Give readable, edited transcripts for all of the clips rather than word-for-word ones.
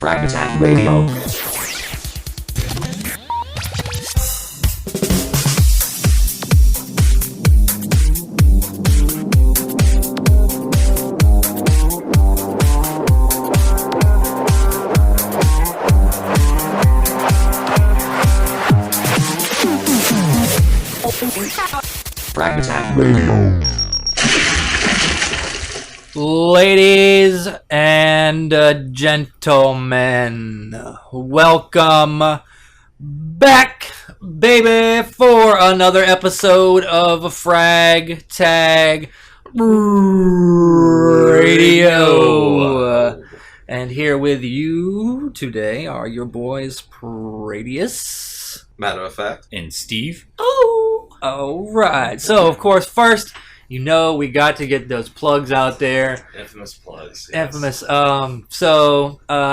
Frag Radio. Frag Radio. Ladies and gentlemen, welcome back, baby, for another episode of Frag Tag Radio. And here with you today are your boys Pradius, Matterafact and Steve. Oh, all right. So, of course, first, you know, we got to get those plugs out there. Infamous plugs. Yes. Infamous. I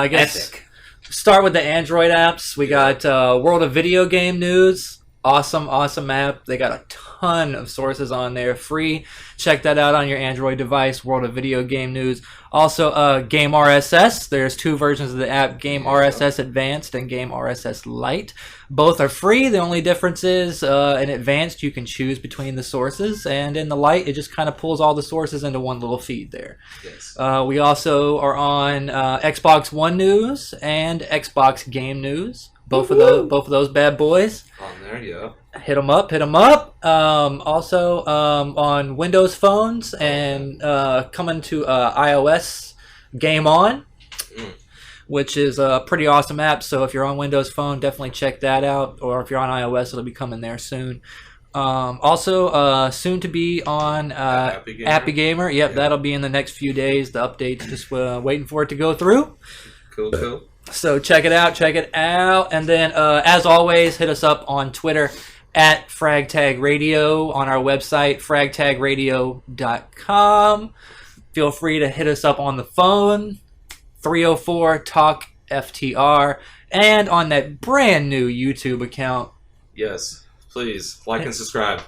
guess Epic. Start with the Android apps. We got World of Video Game News. Awesome app. They got a ton of sources on there, free. Check that out on your Android device. World of Video Game News. Also, Game RSS. There's two versions of the app: Game RSS Advanced and Game RSS Lite. Both are free. The only difference is in Advanced you can choose between the sources, and in the Lite it just kind of pulls all the sources into one little feed there. Yes. We also are on Xbox One News and Xbox Game News. Both of those bad boys. On there, yeah. Hit them up. Also on Windows phones and coming to iOS, Game On, which is a pretty awesome app. So if you're on Windows Phone, definitely check that out. Or if you're on iOS, it'll be coming there soon. Also, soon to be on Appy Gamer. Yep, that'll be in the next few days. The update's just waiting for it to go through. Cool. So check it out. And then, as always, hit us up on Twitter at FragTag Radio, on our website, fragtagradio.com. Feel free to hit us up on the phone, 304-TALK-FTR, and on that brand new YouTube account. Yes, please, like and subscribe.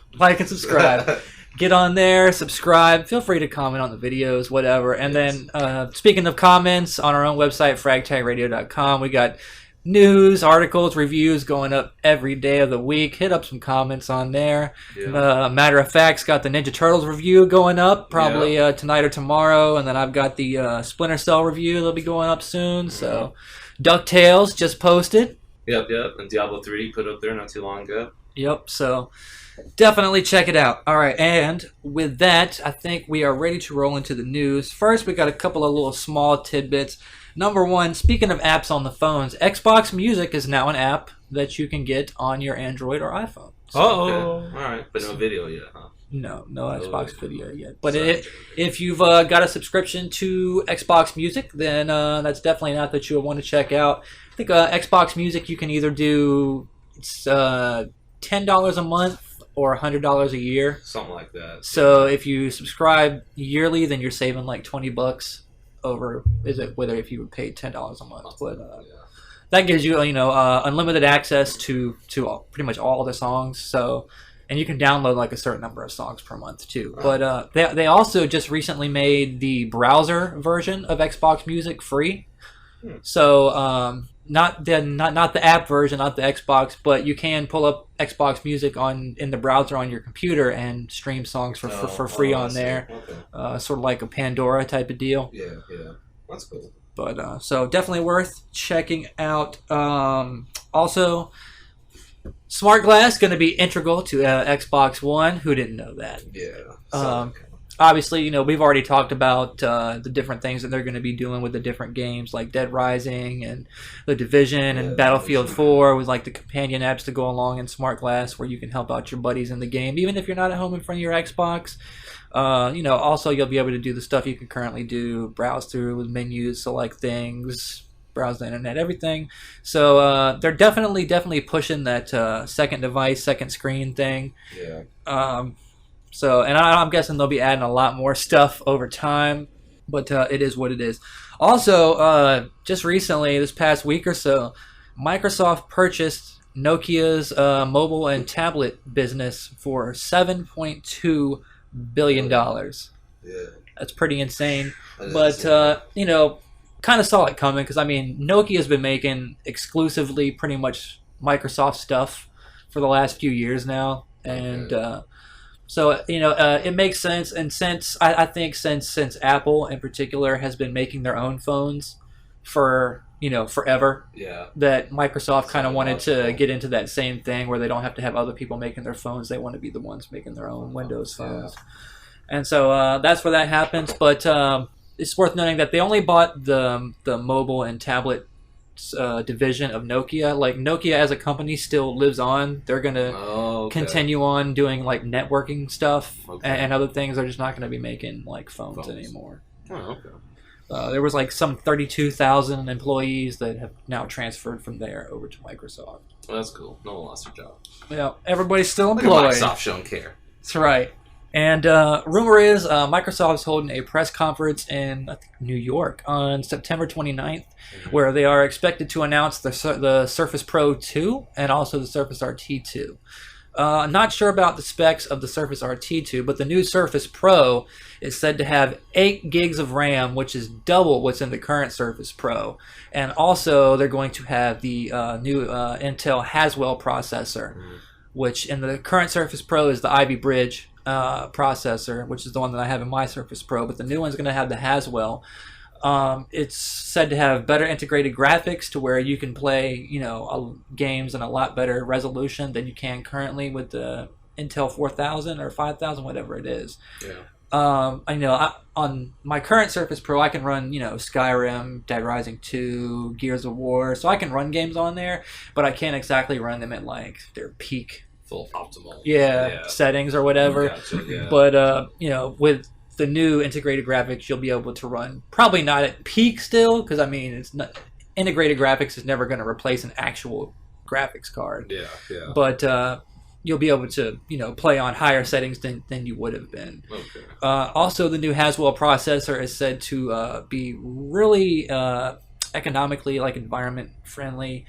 Get on there, subscribe. Feel free to comment on the videos, whatever. And then, speaking of comments, on our own website, fragtagradio.com, we got news, articles, reviews going up every day of the week. Hit up some comments on there. Yeah. Matterafact's got the Ninja Turtles review going up probably tonight or tomorrow. And then I've got the Splinter Cell review that'll be going up soon. So, DuckTales just posted. Yep. And Diablo 3 put up there not too long ago. Yep, so definitely check it out. All right, and with that, I think we are ready to roll into the news. First, we got a couple of little small tidbits. Number one, speaking of apps on the phones, Xbox Music is now an app that you can get on your Android or iPhone. So, okay. All right, but no video yet, huh? No Xbox video yet. But if you've got a subscription to Xbox Music, then that's definitely an app that you would want to check out. I think Xbox Music, you can either do $10 a month or $100 a year. Something like that. So if you subscribe yearly, then you're saving like $20 over whether if you would pay $10 a month. But that gives you unlimited access to pretty much all the songs. So, and you can download like a certain number of songs per month too. Right. But they also just recently made the browser version of Xbox Music free. So not the app version, not the Xbox, but you can pull up Xbox Music in the browser on your computer and stream songs for free on there. Okay. Sort of like a Pandora type of deal. Yeah, that's cool. But so definitely worth checking out. Also, Smart Glass going to be integral to Xbox One. Who didn't know that? Yeah. Obviously, we've already talked about the different things that they're going to be doing with the different games, like Dead Rising and The Division and Battlefield 4, with like the companion apps to go along in Smart Glass, where you can help out your buddies in the game, even if you're not at home in front of your Xbox. Also, you'll be able to do the stuff you can currently do, browse through with menus, select things, browse the internet, everything. So they're definitely pushing that second device, second screen thing. Yeah. So, and I'm guessing they'll be adding a lot more stuff over time, but it is what it is. Also, just recently, this past week or so, Microsoft purchased Nokia's mobile and tablet business for $7.2 billion. Yeah. That's pretty insane. That is But, insane. kind of saw it coming because I mean Nokia's been making exclusively pretty much Microsoft stuff for the last few years now, and so it makes sense. And since I think since Apple in particular has been making their own phones for forever, that Microsoft kind of wanted to get into that same thing where they don't have to have other people making their phones. They want to be the ones making their own Windows phones, and so that's where that happens. But it's worth noting that they only bought the mobile and tablet division of Nokia. Like Nokia as a company still lives on. They're gonna continue on doing like networking stuff and other things. They're just not going to be making like phones anymore. Oh, okay. There was like some 32,000 employees that have now transferred from there over to Microsoft. Well, that's cool. No one lost their job. Yeah, everybody's still Look employed. at Microsoft showing care. That's right. And rumor is Microsoft is holding a press conference in New York on September 29th, where they are expected to announce the Surface Pro 2 and also the Surface RT 2. Not sure about the specs of the Surface RT 2, but the new Surface Pro is said to have 8 gigs of RAM, which is double what's in the current Surface Pro. And also, they're going to have the new Intel Haswell processor, which in the current Surface Pro is the Ivy Bridge processor, which is the one that I have in my Surface Pro, but the new one's going to have the Haswell. It's said to have better integrated graphics to where you can play, games in a lot better resolution than you can currently with the Intel 4000 or 5000, whatever it is. Yeah. On my current Surface Pro, I can run, Skyrim, Dead Rising 2, Gears of War, so I can run games on there, but I can't exactly run them at like their peak, full optimal, settings or whatever. Gotcha, yeah. But with the new integrated graphics, you'll be able to run probably not at peak still, because I mean, it's not integrated graphics is never going to replace an actual graphics card. Yeah. But you'll be able to play on higher settings than you would have been. Okay. Also, the new Haswell processor is said to be really economically environment friendly,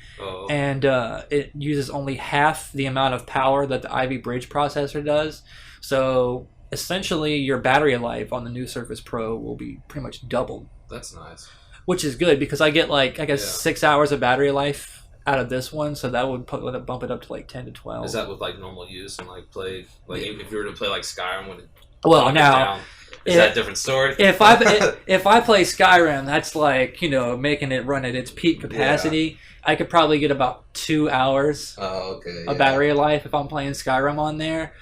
and it uses only half the amount of power that the Ivy Bridge processor does. So essentially, your battery life on the new Surface Pro will be pretty much doubled. That's nice. Which is good because I get 6 hours of battery life out of this one, so that would bump it up to 10 to 12. Is that with normal use and play if you were to play Skyrim when it now is that a different story? If I play Skyrim, that's making it run at its peak capacity. I could probably get about 2 hours of battery life if I'm playing Skyrim on there.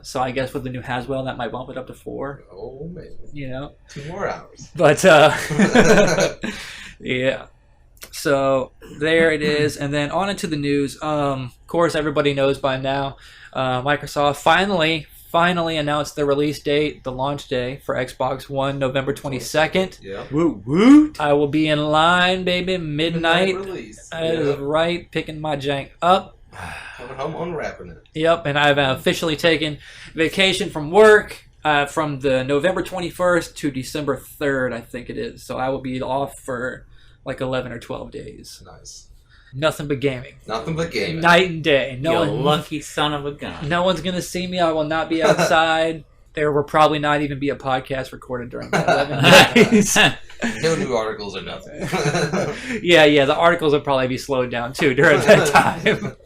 So I guess with the new Haswell, that might bump it up to 4. Oh man! 2 more hours. But yeah. So there it is, and then on into the news. Of course, everybody knows by now, Microsoft finally announced the release date, the launch day for Xbox One, November 22nd. Yeah. Woo woo! I will be in line, baby, midnight. Release. That is right, picking my jank up. Coming home, unwrapping it. Yep, and I've officially taken vacation from work from the November 21st to December 3rd, I think it is. So I will be off for 11 or 12 days. Nice. Nothing but gaming. Nothing but gaming. Night and day. You lucky son of a gun. No one's going to see me. I will not be outside. There will probably not even be a podcast recorded during that 11 days. No new articles or nothing. Yeah. The articles will probably be slowed down too during that time.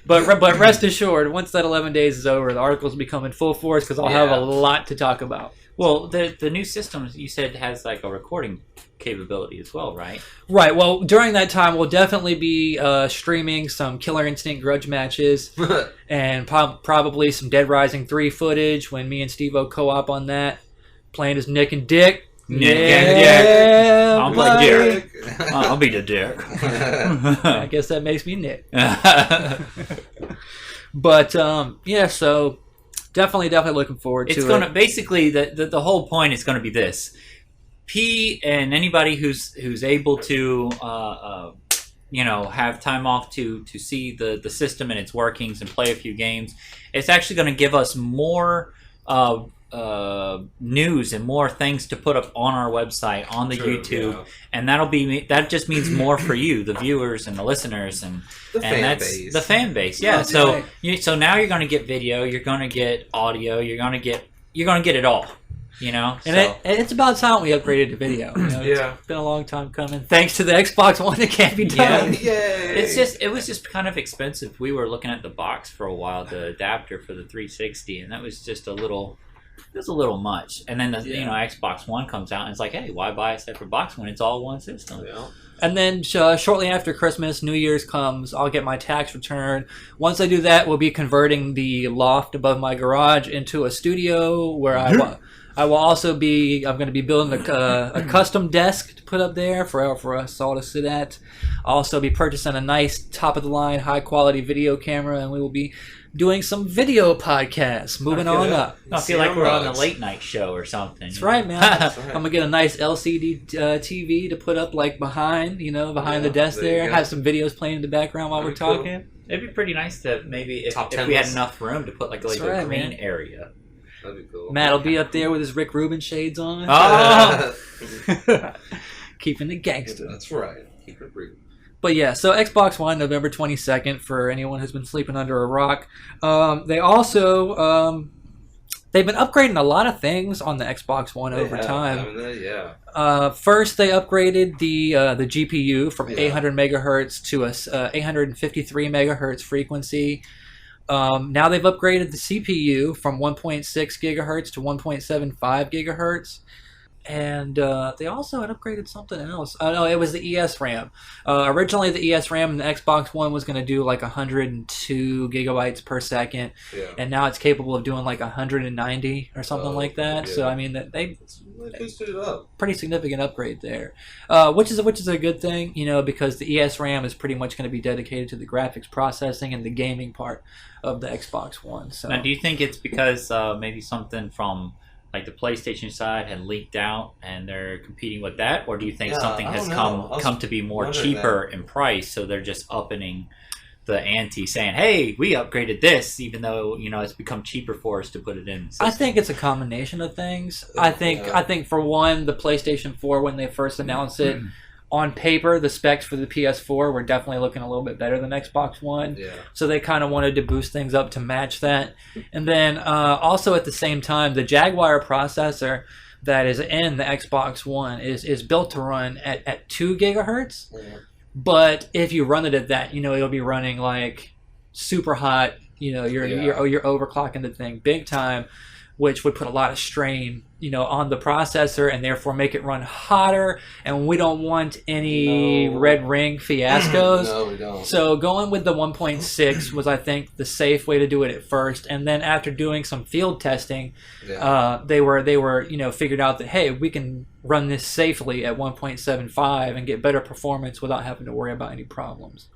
But rest assured, once that 11 days is over, the articles will be coming full force because I'll have a lot to talk about. Well, the new system you said has a recording capability as well, right? Right. Well, during that time, we'll definitely be streaming some Killer Instinct grudge matches and probably some Dead Rising 3 footage when me and SteveOh co-op on that, playing as Nick and Dick. Nick and Dick. I'll play Dick. Dick. I'll be the Dick. I guess that makes me Nick. But so definitely looking forward to it. It's going to basically the whole point is going to be this. P and anybody who's able to have time off to see the system and its workings and play a few games, it's actually going to give us more news and more things to put up on our website, on the YouTube, and that just means more for you, the viewers and the listeners, and base. The fan base. Yeah. So now you're going to get video, you're going to get audio, you're going to get it all. You know, And it's about time we upgraded to video. You know, Yeah. It's been a long time coming. Thanks to the Xbox One, it can't be done. Yay! it was just kind of expensive. We were looking at the box for a while, the adapter for the 360, and that was just a little much. And then Xbox One comes out and it's like, hey, why buy a separate box when it's all one system? Yeah. And then shortly after Christmas, New Year's comes, I'll get my tax return. Once I do that, we'll be converting the loft above my garage into a studio where I will also be. I'm going to be building a custom desk to put up there for us all to sit at. I'll also be purchasing a nice top of the line, high quality video camera, and we will be doing some video podcasts. Moving on up. I feel like we're on a late night show or something. That's right, man. That's right. I'm gonna get a nice LCD TV to put up like behind the desk there you there. go. Have some videos playing in the background while we're That'd be cool. talking. It'd be pretty nice to maybe if Top 10 we had list. enough room to put like That's a right, green man. area. That'd be cool. Matt will be up there with his Rick Rubin shades on. Oh, Keeping the gangster. That's right. Keep it real. But yeah, so Xbox One, November 22nd, for anyone who's been sleeping under a rock. They also, they've been upgrading a lot of things on the Xbox One over time. First, they upgraded the GPU from 800 megahertz to a 853 megahertz frequency. Now they've upgraded the CPU from 1.6 gigahertz to 1.75 gigahertz. And they also had upgraded something else. Oh, no, it was the ES RAM. Originally, the ES RAM in the Xbox One was going to do like 102 gigabytes per second. Yeah. And now it's capable of doing like 190 or something like that. Yeah. So, I mean, they boosted it up. pretty significant upgrade there, which is a good thing, because the ES RAM is pretty much going to be dedicated to the graphics processing and the gaming part of the Xbox One. So, now do you think it's because maybe something from like the PlayStation side had leaked out and they're competing with that, or do you think something has come to be more cheaper in price, so they're just upping the ante, saying, "Hey, we upgraded this, even though it's become cheaper for us to put it in." I think it's a combination of things. I think for one, the PlayStation 4, when they first announced it, on paper, the specs for the PS4 were definitely looking a little bit better than Xbox One. Yeah. So they kind of wanted to boost things up to match that. And then also at the same time, the Jaguar processor that is in the Xbox One is built to run at 2 gigahertz. Yeah. But if you run it at that, it'll be running like super hot. You're overclocking the thing big time, which would put a lot of strain, on the processor and therefore make it run hotter. And we don't want any red ring fiascos. No, we don't. So going with the 1.6 was, I think, the safe way to do it at first. And then after doing some field testing, they were figured out that, hey, we can run this safely at 1.75 and get better performance without having to worry about any problems.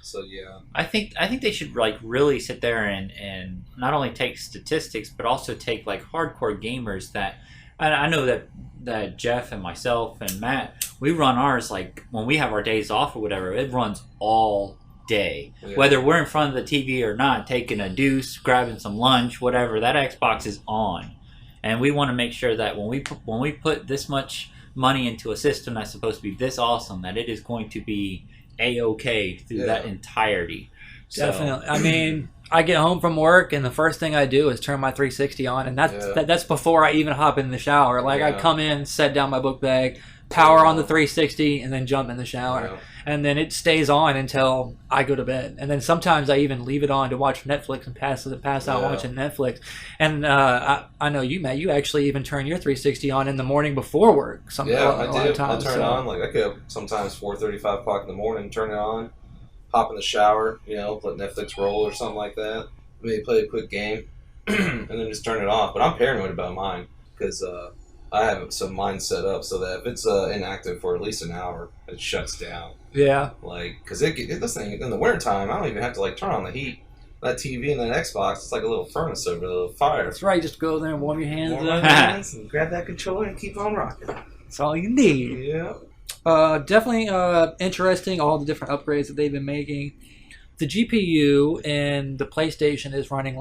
So yeah, I think they should like really sit there and not only take statistics, but also take like hardcore gamers that I know that Jeff and myself and Matt, we run ours like when we have our days off or whatever, it runs all day. Yeah. Whether we're in front of the TV or not, taking a deuce, grabbing some lunch, whatever, that Xbox is on. And we want to make sure that when we put this much money into a system that's supposed to be this awesome, that it is going to be A-okay through that entirety. Definitely. I mean, I get home from work and the first thing I do is turn my 360 on, and that's before I even hop in the shower. Like I come in, set down my book bag, power on the 360, and then jump in the shower. And then it stays on until I go to bed. And then sometimes I even leave it on to watch Netflix and pass out watching Netflix. And I know you, Matt, you actually even turn your 360 on in the morning before work. I do. I'll turn it on. Like I get up sometimes 4:30, 5 o'clock in the morning, turn it on, hop in the shower, let Netflix roll or something like that. Maybe play a quick game, and then just turn it off. But I'm paranoid about mine because I have some mine set up so that if it's inactive for at least an hour, it shuts down. Yeah. Like, because this thing, in the wintertime, I don't even have to, turn on the heat. That TV and that Xbox, it's like a little furnace over there, a little fire. That's right. Just go there and warm your hands up. And grab that controller and keep on rocking. That's all you need. Yeah. Definitely interesting, all the different upgrades that they've been making. The GPU in the PlayStation is running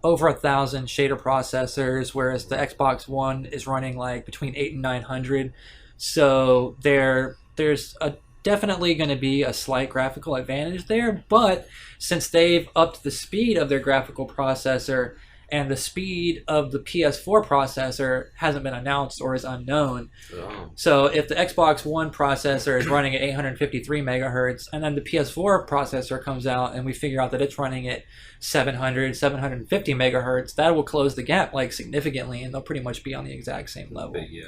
over 1,000 shader processors, whereas the Xbox One is running between 800 and 900. So there's definitely going to be a slight graphical advantage there, but since they've upped the speed of their graphical processor and the speed of the PS4 processor hasn't been announced or is unknown. Oh. So if the Xbox One processor is running at 853 megahertz, and then the PS4 processor comes out and we figure out that it's running at 750 megahertz, that will close the gap like significantly, and they'll pretty much be on the exact same level. But yeah.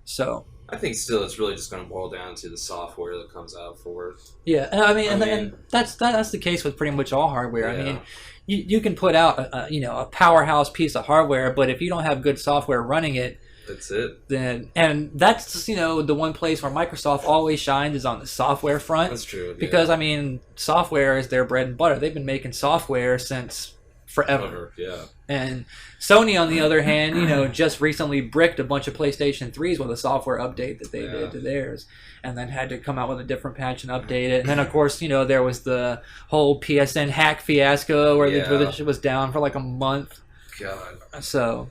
So I think still it's really just going to boil down to the software that comes out for it. yeah, and that's the case with pretty much all hardware. Yeah. I mean, you can put out a powerhouse piece of hardware, but if you don't have good software running it, that's it. Then and that's the one place where Microsoft always shines is on the software front. That's true. Yeah. Because I mean, software is their bread and butter. They've been making software since forever. Yeah. And Sony, on the other hand, just recently bricked a bunch of PlayStation 3s with a software update that they did to theirs, and then had to come out with a different patch and update it. And then, of course, there was the whole PSN hack fiasco where the shit was down for like a month. God. So,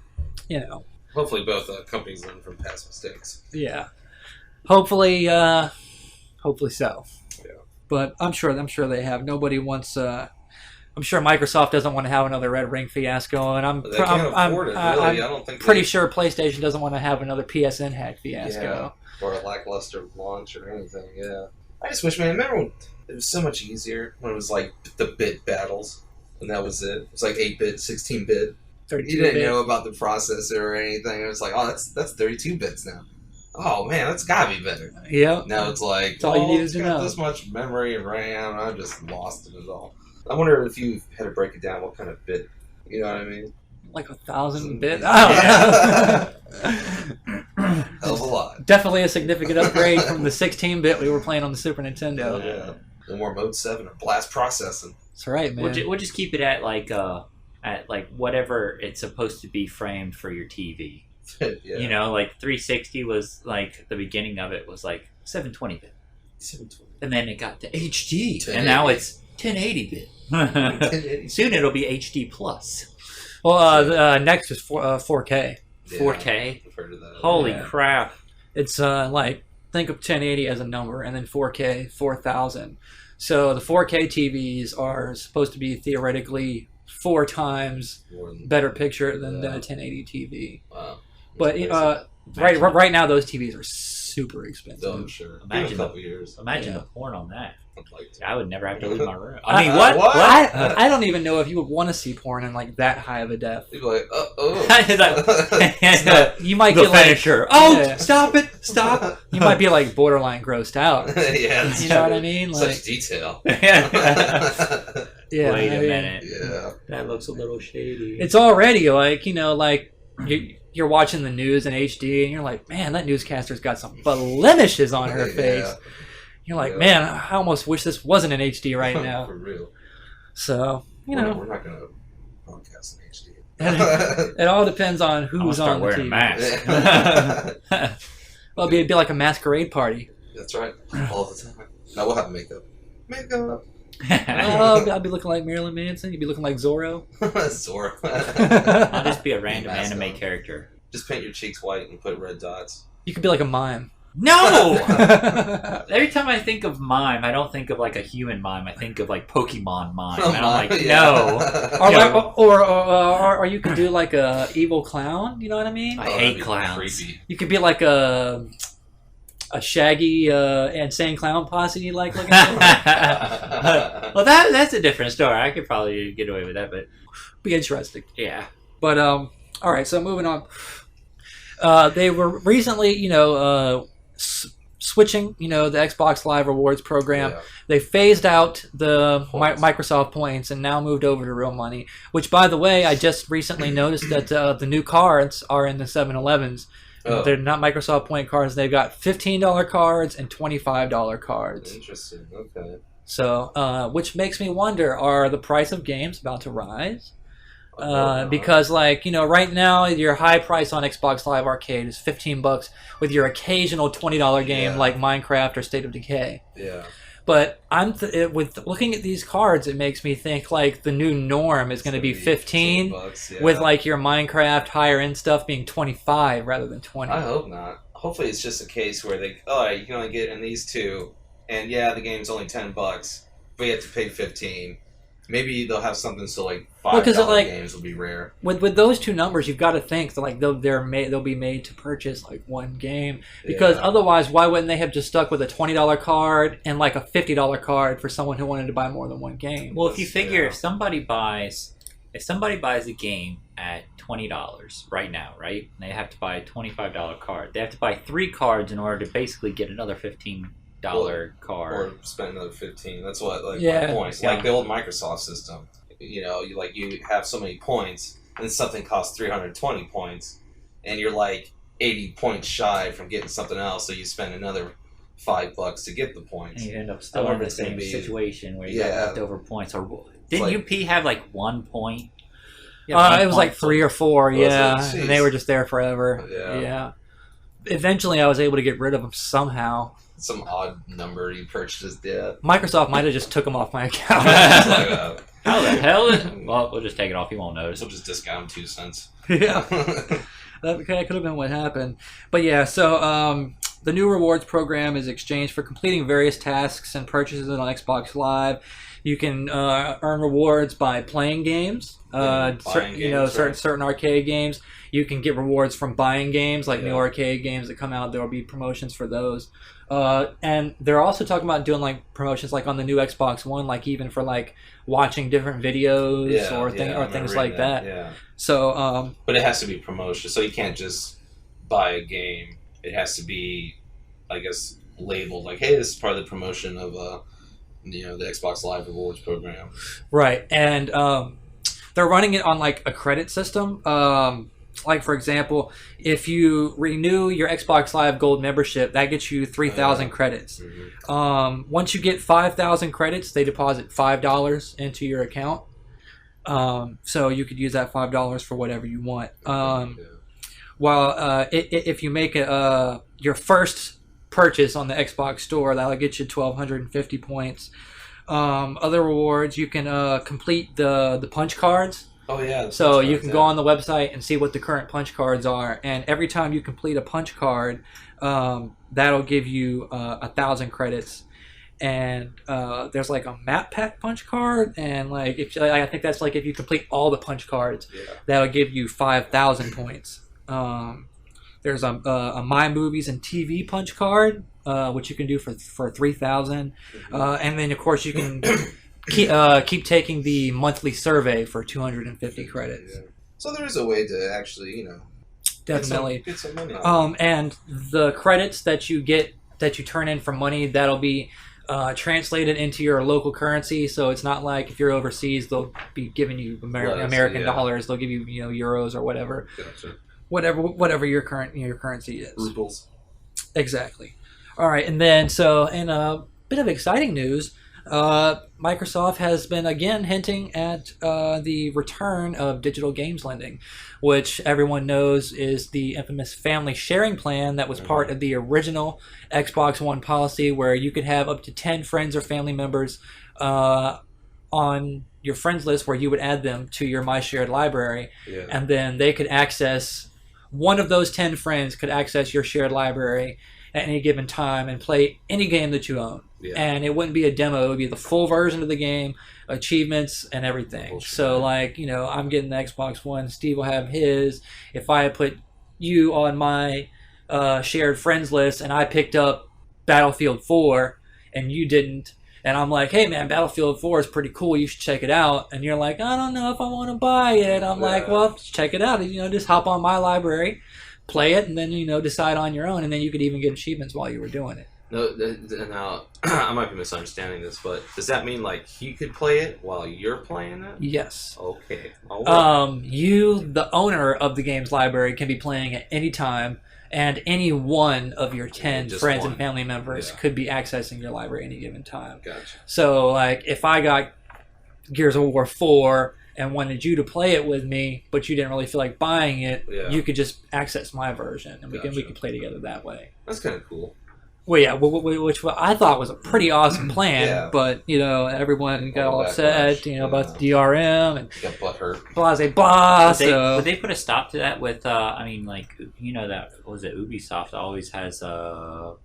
Hopefully both companies learn from past mistakes. Yeah. Hopefully so. Yeah. But I'm sure they have. Nobody wants... I'm sure Microsoft doesn't want to have another Red Ring fiasco, and They can't afford it, really. I don't think pretty sure PlayStation doesn't want to have another PSN hack fiasco. Yeah, or a lackluster launch or anything, yeah. I just wish, man, remember when it was so much easier when it was like the bit battles, and that was it. It was like 8-bit, 16-bit. You didn't know about the processor or anything. It was like, oh, that's 32 bits now. Oh, man, that's gotta be better. Yeah. Now it's like, that's all you needed it's to got know. This much memory and RAM, and I'm just lost in it all. I wonder if you had to break it down, what kind of bit, you know what I mean? Like 1,000 bit? I don't know. Hell of a lot. Definitely a significant upgrade from the 16-bit we were playing on the Super Nintendo. Yeah. No more Mode 7 or blast processing. That's right, man. We'll just keep it at whatever it's supposed to be framed for your TV. Yeah. Like 360 was like the beginning of it was like 720 bit. 720. And then it got to HD, and now it's 1080 bit. Soon it'll be HD plus. Well, next is 4K. Yeah, 4K. I've heard of that. Holy crap! It's think of 1080 as a number, and then 4K 4000. So the 4K TVs are supposed to be theoretically 4 times better picture than a 1080 TV. Wow. But right now those TVs are super expensive. I'm sure. Imagine in a couple years. Imagine the porn on that. I'd like to. I would never have to leave my room. I mean, what? I don't even know if you would want to see porn in like that high of a depth. You'd be like, oh. You might The get like, finisher. Oh, stop it! Stop! You might be like borderline grossed out. Yeah, that's You true. know what I mean? Like, Such detail. yeah. Wait a minute. Yeah. That looks a little shady. It's already like you're watching the news in HD, and you're like, man, that newscaster's got some blemishes on her face. Yeah. You're like, man, I almost wish this wasn't in HD right now. For real. So, We're not going to broadcast in HD. it all depends on who's on the wearing TV. a mask. Well, it'd be like a masquerade party. That's right. All the time. Now we'll have makeup. Makeup. I'll be looking like Marilyn Manson. You'd be looking like Zorro. Zora. I'll just be a random anime character. Just paint your cheeks white and put red dots. You could be like a mime. No! Every time I think of mime, I don't think of like a human mime. I think of like Pokemon mime. And I'm like, no. Or you could do like a evil clown. You know what I mean? I hate clowns. Creepy. You could be like a shaggy insane clown posse like looking for. Well, that's a different story. I could probably get away with that, but Be interesting. yeah. But all right, so moving on. They were recently, switching, the Xbox Live Rewards program. Yeah. They phased out the Points. Microsoft points and now moved over to real money. Which, by the way, I just recently noticed that the new cards are in the 7-Elevens. Oh. They're not Microsoft point cards. They've got $15 cards and $25 cards. Interesting. Okay. So, which makes me wonder: are the price of games about to rise? Oh, Because, right now, your high price on Xbox Live Arcade is $15 with your occasional $20 game like Minecraft or State of Decay. Yeah. But with looking at these cards, it makes me think like the new norm is going to be 15 $15, yeah. with like your Minecraft higher end stuff being 25 rather than 20. I hope not. Hopefully it's just a case where you can only get in these two, and yeah, the game's only $10, but you have to pay $15. Maybe they'll have something so like $5 games will be rare. With those two numbers, you've got to think that like they'll be made to purchase like one game, because otherwise, why wouldn't they have just stuck with a $20 card and like a $50 card for someone who wanted to buy more than one game? Well, if you figure if somebody buys a game at $20 right now, right? And they have to buy a $25 card. They have to buy 3 cards in order to basically get another $15 card, or spend another 15. That's what my points. Like the old Microsoft system. You know, you have so many points, and something costs 320 points, and you're like 80 points shy from getting something else, so you spend another $5 to get the points. And you end up still in the same situation where you have leftover points. Or didn't UP have like 1 point? It was like 3 or 4, and they were just there forever. Yeah. Eventually, I was able to get rid of them somehow. Some odd number you purchased, Microsoft might have just took them off my account. How the hell? Well, we'll just take it off. You won't notice. We'll just discount 2 cents. Yeah, that could have been what happened. But yeah, so the new rewards program is exchanged for completing various tasks and purchases on Xbox Live. You can earn rewards by playing games, certain arcade games. You can get rewards from buying games, like new arcade games that come out. There will be promotions for those. And they're also talking about doing like promotions like on the new Xbox One, like even for like watching different videos or things like that. Yeah. So, but it has to be promotion, so you can't just buy a game. It has to be, I guess, labeled like, "Hey, this is part of the promotion of the Xbox Live Rewards program." Right, and they're running it on like a credit system. Like, for example, if you renew your Xbox Live Gold membership, that gets you 3,000 credits. Mm-hmm. Once you get 5,000 credits, they deposit $5 into your account. So you could use that $5 for whatever you want. While if you make your first purchase on the Xbox Store, that'll get you 1,250 points. Other rewards, you can complete the punch cards. Oh yeah. So you can go on the website and see what the current punch cards are, and every time you complete a punch card, that'll give you 1,000 credits. And there's like a map pack punch card, and like I think that's like if you complete all the punch cards, that'll give you 5,000 points. There's a My Movies and TV punch card, which you can do for 3,000, and then of course you can. Keep taking the monthly survey for 250 credits. So there is a way to actually, definitely get some money out. And the credits that you turn in for money, that'll be translated into your local currency. So it's not like if you're overseas, they'll be giving you American dollars. They'll give you euros or whatever, whatever your currency is. Rubles. Exactly. All right, and then so in a bit of exciting news. Microsoft has been again hinting at the return of digital games lending, which everyone knows is the infamous family sharing plan that was part of the original Xbox One policy, where you could have up to 10 friends or family members on your friends list, where you would add them to your My Shared library, and then they could access, one of those 10 friends could access your shared library at any given time and play any game that you own. And it wouldn't be a demo, it would be the full version of the game, achievements and everything. So like, I'm getting the Xbox One, Steve will have his. If I had put you on my shared friends list and I picked up Battlefield 4 and you didn't, and I'm like, hey man, Battlefield 4 is pretty cool, you should check it out. And you're like, I don't know if I want to buy it. I'm like, well, check it out. Just hop on my library, play it, and then, decide on your own. And then you could even get achievements while you were doing it. No, now I might be misunderstanding this, but does that mean like he could play it while you're playing it? Yes. Okay. You, the owner of the game's library, can be playing at any time, and any one of your 10 friends and family members could be accessing your library at any given time. Gotcha. So, like, if I got Gears of War 4 and wanted you to play it with me, but you didn't really feel like buying it, you could just access my version, and we could play together that way. That's kind of cool. Well, yeah, which I thought was a pretty awesome plan, but, everyone got all upset, about the DRM and got butthurt. Blah. Would they put a stop to that with, that, was it, Ubisoft always has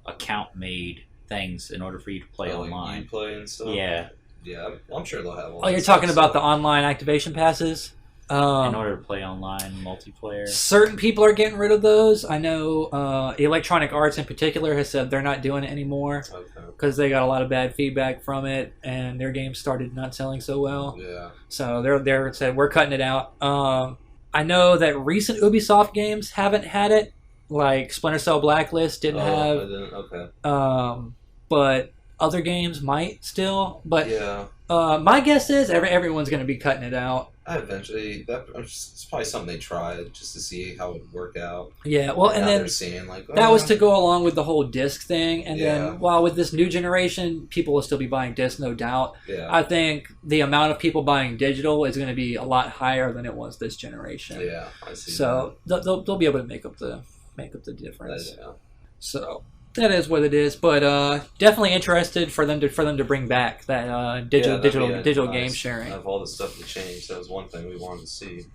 account-made things in order for you to play online. You play and stuff? Yeah. Yeah, I'm sure they'll have one. Oh, you're talking about the online activation passes? In order to play online multiplayer. Certain people are getting rid of those. I know Electronic Arts in particular has said they're not doing it anymore because they got a lot of bad feedback from it, and their games started not selling so well. Yeah. So they're said we're cutting it out. I know that recent Ubisoft games haven't had it, like Splinter Cell Blacklist didn't have. Okay. But other games might still. But yeah. My guess is everyone's going to be cutting it out. It's probably something they tried just to see how it would work out. Yeah, well, and then seeing, like, that was to go along with the whole disc thing, and then while with this new generation, people will still be buying disc, no doubt. Yeah. I think the amount of people buying digital is going to be a lot higher than it was this generation. Yeah, I see. So they'll be able to make up the difference. Yeah. So that is what it is, but definitely interested for them to bring back that digital game sharing. Of all the stuff that changed, that was one thing we wanted to see.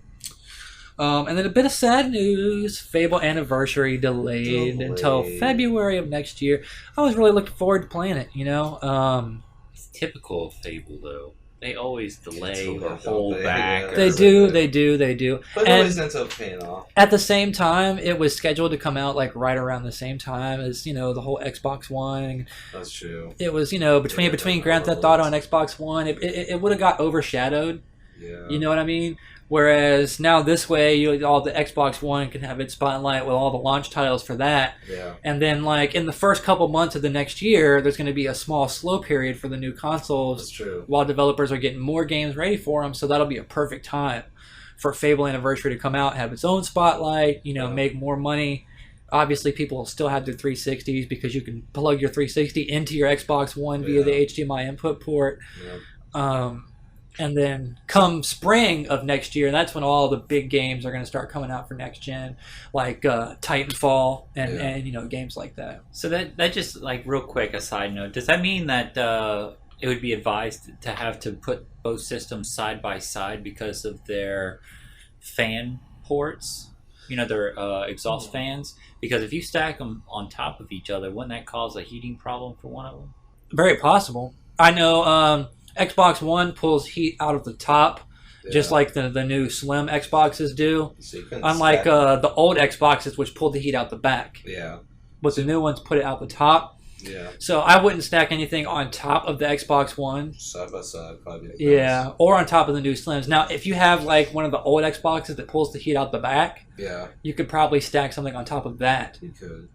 And then a bit of sad news: Fable Anniversary delayed until February of next year. I was really looking forward to playing it. It's typical of Fable, though. They always delay or hold back. Yeah. They do. But it always ends up paying off. At the same time, it was scheduled to come out like right around the same time as the whole Xbox One. That's true. It was between Grand Theft Auto and Xbox One. It would have got overshadowed. Yeah. You know what I mean? Whereas now this way, all the Xbox One can have its spotlight with all the launch titles for that. Yeah. And then, like, in the first couple months of the next year, there's going to be a small slow period for the new consoles. That's true. While developers are getting more games ready for them. So that'll be a perfect time for Fable Anniversary to come out, have its own spotlight, make more money. Obviously, people will still have their 360s because you can plug your 360 into your Xbox One via the HDMI input port. Yeah. And then come spring of next year, that's when all the big games are going to start coming out for next gen, like Titanfall and games like that. So that just, like, real quick, a side note, does that mean that it would be advised to have to put both systems side by side because of their fan ports? Their exhaust fans? Because if you stack them on top of each other, wouldn't that cause a heating problem for one of them? Very possible. I know Xbox One pulls heat out of the top, just like the new slim Xboxes do. So unlike the old Xboxes, which pulled the heat out the back. Yeah. But the new ones put it out the top. Yeah. So I wouldn't stack anything on top of the Xbox One. Side by side, probably. Yeah, or on top of the new slims. Now, if you have like one of the old Xboxes that pulls the heat out the back, you could probably stack something on top of that. You could.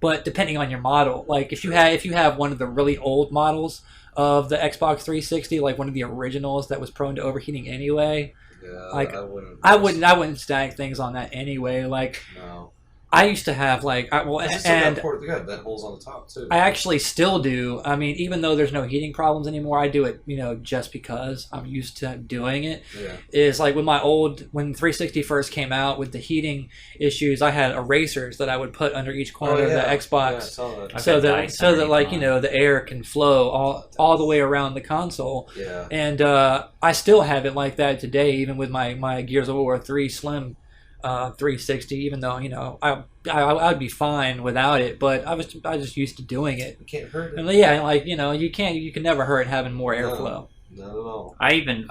But depending on your model, like if you have one of the really old models of the Xbox 360, like one of the originals that was prone to overheating anyway. Yeah, like I wouldn't stack things on that anyway. Like no. I used to have like they got vent holes on the top too. I actually still do. I mean, even though there's no heating problems anymore, I do it, just because I'm used to doing it. Yeah. Is like when 360 first came out with the heating issues, I had erasers that I would put under each corner of the Xbox, so that like the air can flow all the way around the console. Yeah. And I still have it like that today, even with my Gears of War 3 Slim 360, even though I'd be fine without it, but I was just used to doing it. You can't hurt it. And yeah, like you can never hurt having more airflow. Not at all. I even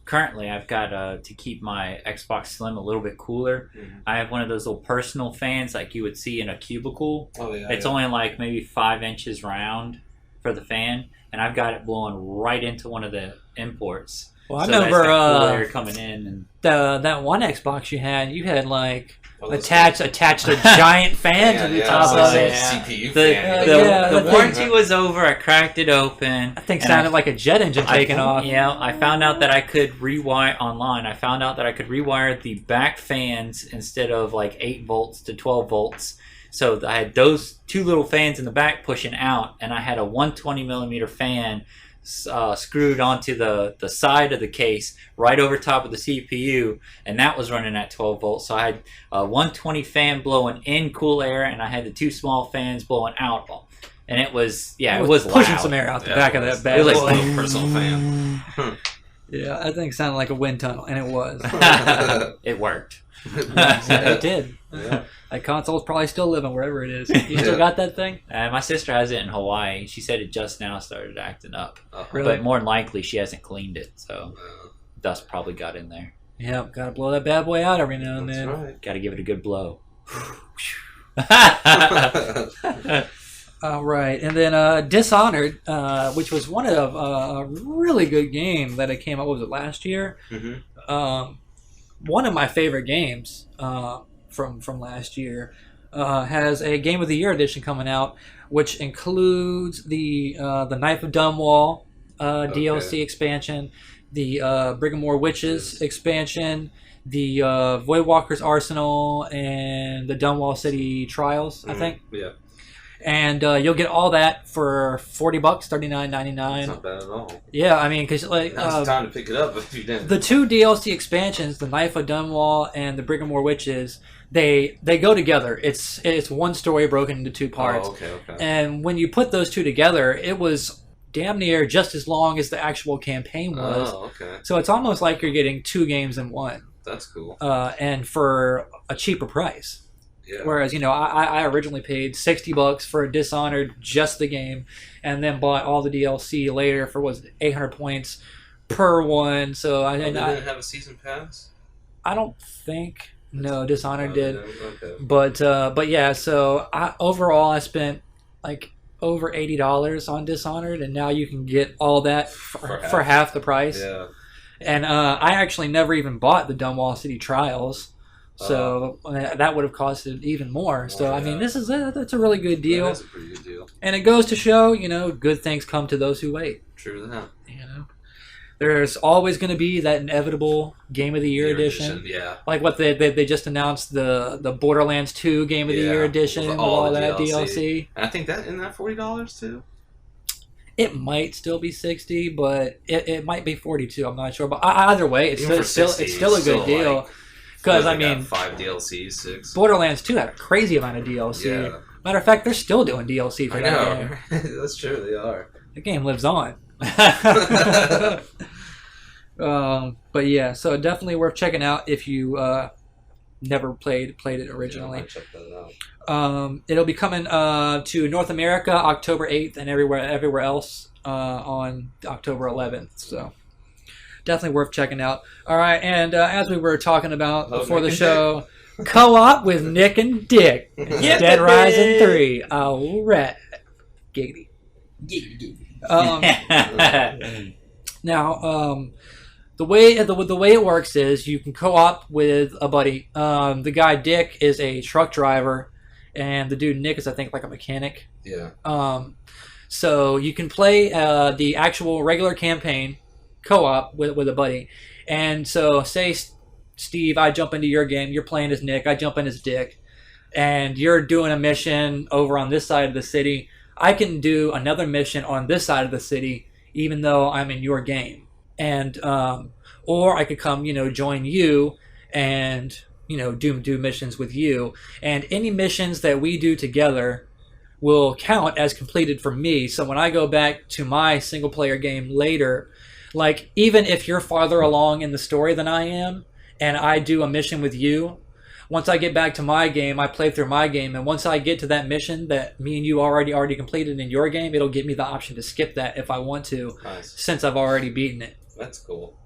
currently I've got to keep my Xbox Slim a little bit cooler. Mm-hmm. I have one of those little personal fans like you would see in a cubicle. Oh yeah. It's only like maybe 5 inches round for the fan, and I've got it blowing right into one of the imports. Well, I remember cool air coming in, and that one Xbox you had like attached a giant fan to the top of it. CPU the warranty was over. I cracked it open. That thing sounded like a jet engine taking off. Yeah, I found out that I could rewire online. I found out that I could rewire the back fans instead of like 8 volts to 12 volts. So I had those 2 little fans in the back pushing out, and I had a 120 millimeter fan screwed onto the side of the case right over top of the CPU, and that was running at 12 volts. So I had a 120 fan blowing in cool air, and I had the 2 small fans blowing out, and it was pushing loud. some air out the back of that bad boy. It was like a personal fan. Yeah, that thing sounded like a wind tunnel, and it was. It worked. It did. Yeah. That console's probably still living wherever it is. You still got that thing? My sister has it in Hawaii. She said it just now started acting up. Really? But more than likely, she hasn't cleaned it, so dust probably got in there. Yeah, gotta blow that bad boy out every now and then. That's right. Got to give it a good blow. All right, and then Dishonored, which was one of a really good game that it came out. What was it, last year? Mm-hmm. One of my favorite games from last year has a Game of the Year edition coming out, which includes the Knife of Dunwall DLC expansion, the Brigamore Witches expansion, the Voidwalker's Arsenal, and the Dunwall City Trials, I think. Yeah. And you'll get all that for $40, $39.99. That's not bad at all. Yeah, I mean, because like Now's the time to pick it up if you didn't. the two DLC expansions, the Knife of Dunwall and the Brigamore Witches, they go together. It's one story broken into two parts. Oh, okay. And when you put those two together, it was damn near just as long as the actual campaign was. Oh, okay. So it's almost like you're getting two games in one. That's cool. And for a cheaper price. Yeah. Whereas, I originally paid $60 for a Dishonored, just the game, and then bought all the DLC later for 800 points per one. So they didn't have a season pass? I don't think. No, Dishonored did. Okay. But yeah. So overall, I spent like over $80 on Dishonored, and now you can get all that for half the price. Yeah. And I actually never even bought the Dunwall City Trials. So that would have costed even more. So I mean, that's a really good deal. That's a pretty good deal. And it goes to show, good things come to those who wait. True that. There's always going to be that inevitable Game of the Year edition. Yeah. Like what they just announced, the Borderlands 2 Game of the Year edition with all that DLC. And I think isn't that $40 too? It might still be $60, but it might be $42. I'm not sure. But either way, it's still a good deal. Because, I mean, 5 DLCs, 6. Borderlands 2 had a crazy amount of DLC. Yeah. Matter of fact, they're still doing DLC for that game. That's true, they are. The game lives on. But yeah, so definitely worth checking out if you never played it originally. Yeah, I might check that out. It'll be coming to North America October 8th and everywhere else on October 11th. So definitely worth checking out. All right, and as we were talking about before the show, co-op with Nick and Dick, Dead Rising 3. All right, giggity. Now, the way it works is you can co-op with a buddy. The guy Dick is a truck driver, and the dude Nick is, I think, like a mechanic. Yeah. So you can play the actual regular campaign co-op with a buddy. And so, say, Steve, I jump into your game, you're playing as Nick, I jump in as Dick, and you're doing a mission over on this side of the city. I can do another mission on this side of the city, even though I'm in your game. And, or I could come, join you and, do missions with you. And any missions that we do together will count as completed for me. So when I go back to my single player game later, like, even if you're farther along in the story than I am, and I do a mission with you, once I get back to my game, I play through my game, and once I get to that mission that me and you already completed in your game, it'll give me the option to skip that if I want to, since I've already beaten it. That's cool.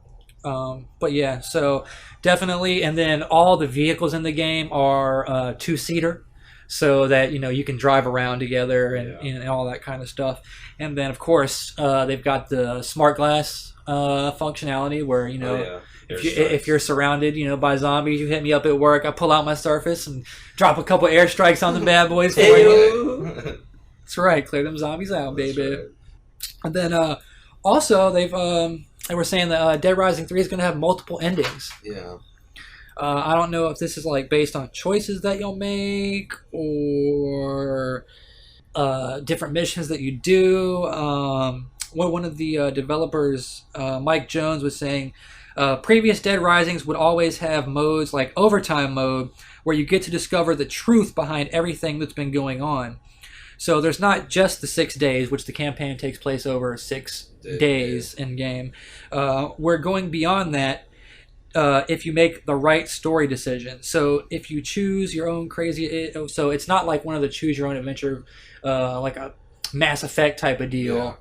But yeah, so definitely, and then all the vehicles in the game are two-seater, so that you can drive around together and all that kind of stuff. And then of course they've got the smart glass functionality where if you're surrounded by zombies, you hit me up at work, I pull out my Surface and drop a couple airstrikes on the bad boys for you. That's right, clear them zombies out, baby. Right. And then also they were saying that Dead Rising 3 is going to have multiple endings. Yeah. I don't know if this is like based on choices that you'll make or different missions that you do. One of the developers, Mike Jones, was saying previous Dead Risings would always have modes like Overtime mode, where you get to discover the truth behind everything that's been going on. So there's not just the 6 days, which the campaign takes place over 6 days in game. We're going beyond that. If you make the right story decision. So if you choose your own crazy... So it's not like one of the choose your own adventure, like a Mass Effect type of deal. Yeah.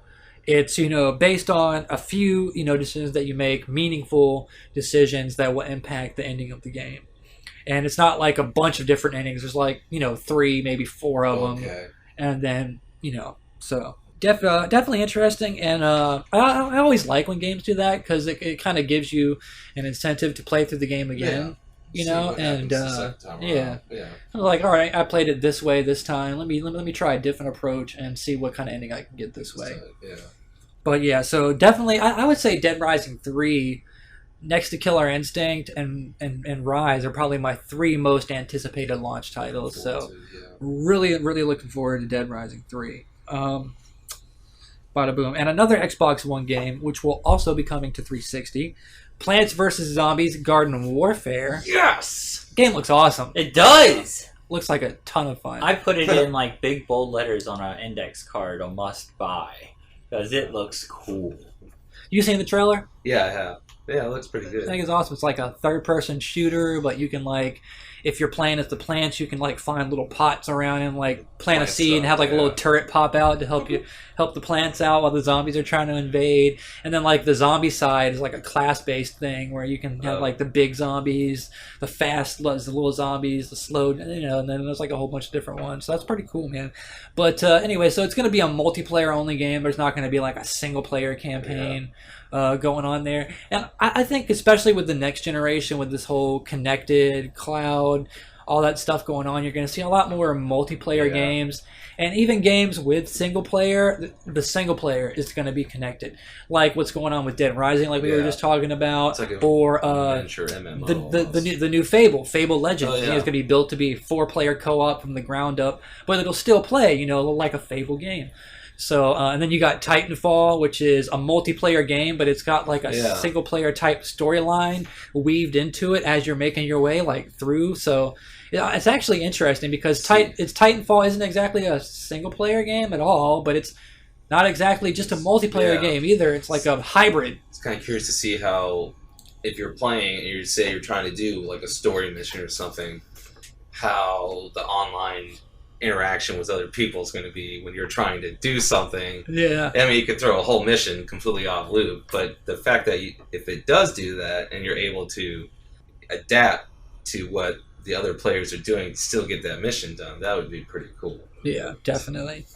It's, based on a few, decisions that you make, meaningful decisions that will impact the ending of the game. And it's not like a bunch of different endings. There's like, 3, maybe 4 of them. And then, so... definitely interesting, and I always like when games do that because it kind of gives you an incentive to play through the game again, and I'm like, all right, I played it this way this time. Let me try a different approach and see what kind of ending I can get this way. But yeah, so definitely, I would say Dead Rising 3, next to Killer Instinct and Rise, are probably my 3 most anticipated launch titles. So really looking forward to Dead Rising 3. Bada boom. And another Xbox One game, which will also be coming to 360, Plants vs. Zombies Garden Warfare. Yes! Game looks awesome. It does! Looks like a ton of fun. I put it in like big bold letters on an index card, a must buy, because it looks cool. You seen the trailer? Yeah, I have. Yeah, it looks pretty good. I think it's awesome. It's like a third-person shooter, but you can if you're playing as the plants, you can find little pots around and plant a seed and have a little turret pop out to help the plants out while the zombies are trying to invade. And then the zombie side is a class-based thing where you can have the big zombies, the fast, the little zombies, the slow, and then there's a whole bunch of different ones. So that's pretty cool, man. But anyway, so it's going to be a multiplayer-only game. There's not going to be a single-player campaign. Going on there, and I think especially with the next generation, with this whole connected cloud, all that stuff going on, you're going to see a lot more multiplayer games, and even games with single player. The single player is going to be connected, like what's going on with Dead Rising, like we were just talking about, or the new Fable Legends. It's going to be built to be 4-player co-op from the ground up, but it'll still play, like a Fable game. So, and then you got Titanfall, which is a multiplayer game, but it's got a single-player type storyline weaved into it as you're making your way through. So, it's actually interesting because Titanfall isn't exactly a single-player game at all, but it's not exactly just a multiplayer game either. It's like a hybrid. It's kind of curious to see how, if you're playing and you say you're trying to do a story mission or something, how the online interaction with other people is going to be when you're trying to do something. I mean, you could throw a whole mission completely off loop, but the fact that if it does do that and you're able to adapt to what the other players are doing to still get that mission done, that would be pretty cool. Yeah, definitely.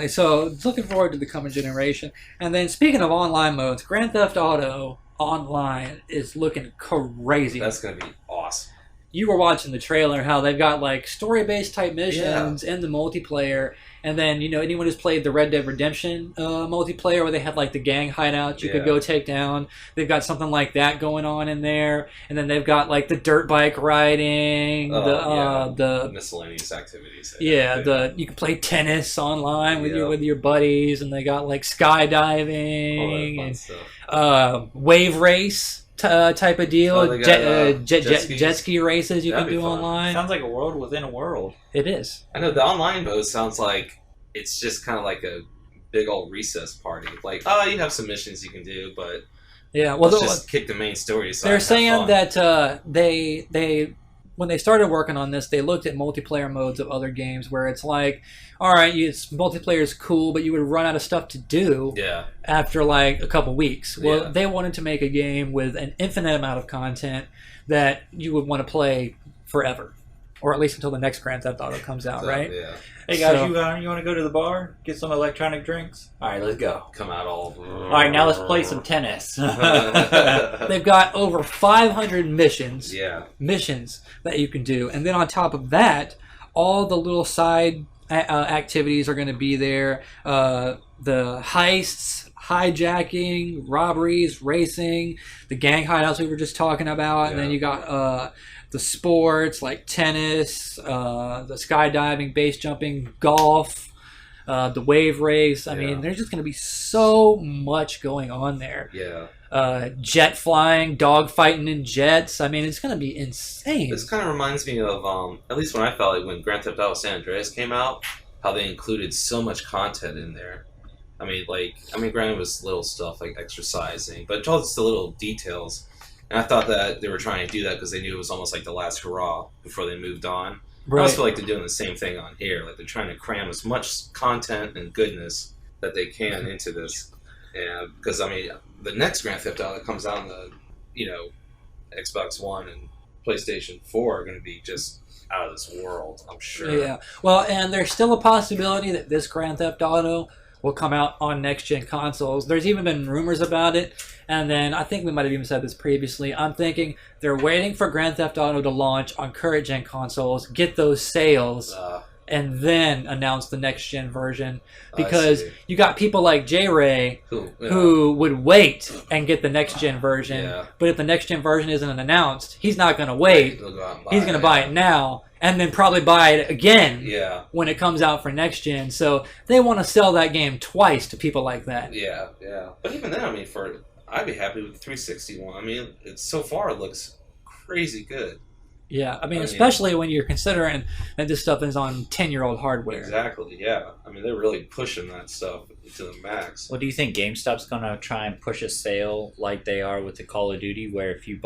So looking forward to the coming generation. And then speaking of online modes, Grand Theft Auto Online is looking crazy. That's going to be awesome. You were watching the trailer, how they've got story-based type missions in the multiplayer, and then anyone who's played the Red Dead Redemption multiplayer where they had the gang hideouts you could go take down, they've got something like that going on in there, and then they've got the dirt bike riding, the miscellaneous activities. You can play tennis online with your buddies, and they got skydiving and wave race. Type of deal, jet ski races you can do online. Sounds like a world within a world. It is. I know the online mode sounds like it's just kind of like a big old recess party. You have some missions you can do, but let's just kick the main story aside. They're saying that they when they started working on this, they looked at multiplayer modes of other games where it's all right, multiplayer is cool, but you would run out of stuff to do after a couple weeks. Well, they wanted to make a game with an infinite amount of content that you would want to play forever, or at least until the next Grand Theft Auto comes out, right? Yeah. Hey guys, you want to go to the bar, get some electronic drinks? All right, let's go. Come out all. All right, now let's play some tennis. They've got over 500 missions. Missions that you can do, and then on top of that, all the little side activities are going to be there. The heists, hijacking, robberies, racing, the gang hideouts we were just talking about, and then you got the sports like tennis, the skydiving, base jumping, golf, the wave race. I mean, there's just going to be so much going on there. Jet flying, dog fighting in jets. I mean, it's going to be insane. This kind of reminds me of, at least when I felt when Grand Theft Auto San Andreas came out, how they included so much content in there. I mean, granted, it was little stuff like exercising, but all just the little details. And I thought that they were trying to do that because they knew it was almost like the last hurrah before they moved on. Right. I also feel like they're doing the same thing on here. Like they're trying to cram as much content and goodness that they can into this. And because I mean, the next Grand Theft Auto that comes out on the, Xbox One and PlayStation 4 are going to be just out of this world, I'm sure. Yeah. Well, and there's still a possibility that this Grand Theft Auto will come out on next-gen consoles. There's even been rumors about it, and then I think we might have even said this previously. I'm thinking they're waiting for Grand Theft Auto to launch on current-gen consoles, get those sales, and then announce the next-gen version. Because you got people like J-Ray who would wait and get the next-gen version, but if the next-gen version isn't announced, he's not going to wait. He's going to buy it now. And then probably buy it again when it comes out for next gen. So they want to sell that game twice to people like that. Yeah. But even then, I mean, I'd be happy with the 360 one. I mean, so far it looks crazy good. Yeah, I mean, especially when you're considering that this stuff is on 10-year-old hardware. Exactly, yeah. I mean, they're really pushing that stuff to the max. Well, do you think GameStop's going to try and push a sale like they are with the Call of Duty, where if you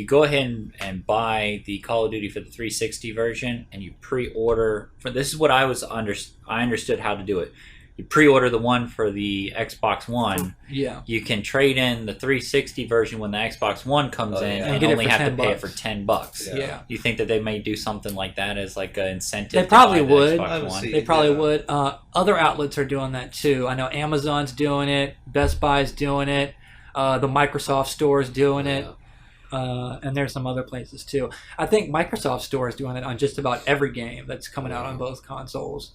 go ahead and buy the Call of Duty for the 360 version and you pre-order for this is what I understood how to do it. You pre-order the one for the Xbox One. Yeah. You can trade in the 360 version when the Xbox One comes in, and you only have to pay it for $10. Yeah. You think that they may do something like that as like an incentive? They probably to buy would. the Xbox One? They probably would. Other outlets are doing that too. I know Amazon's doing it. Best Buy's doing it. The Microsoft Store is doing it. And there's some other places too. I think Microsoft Store is doing it on just about every game that's coming out on both consoles.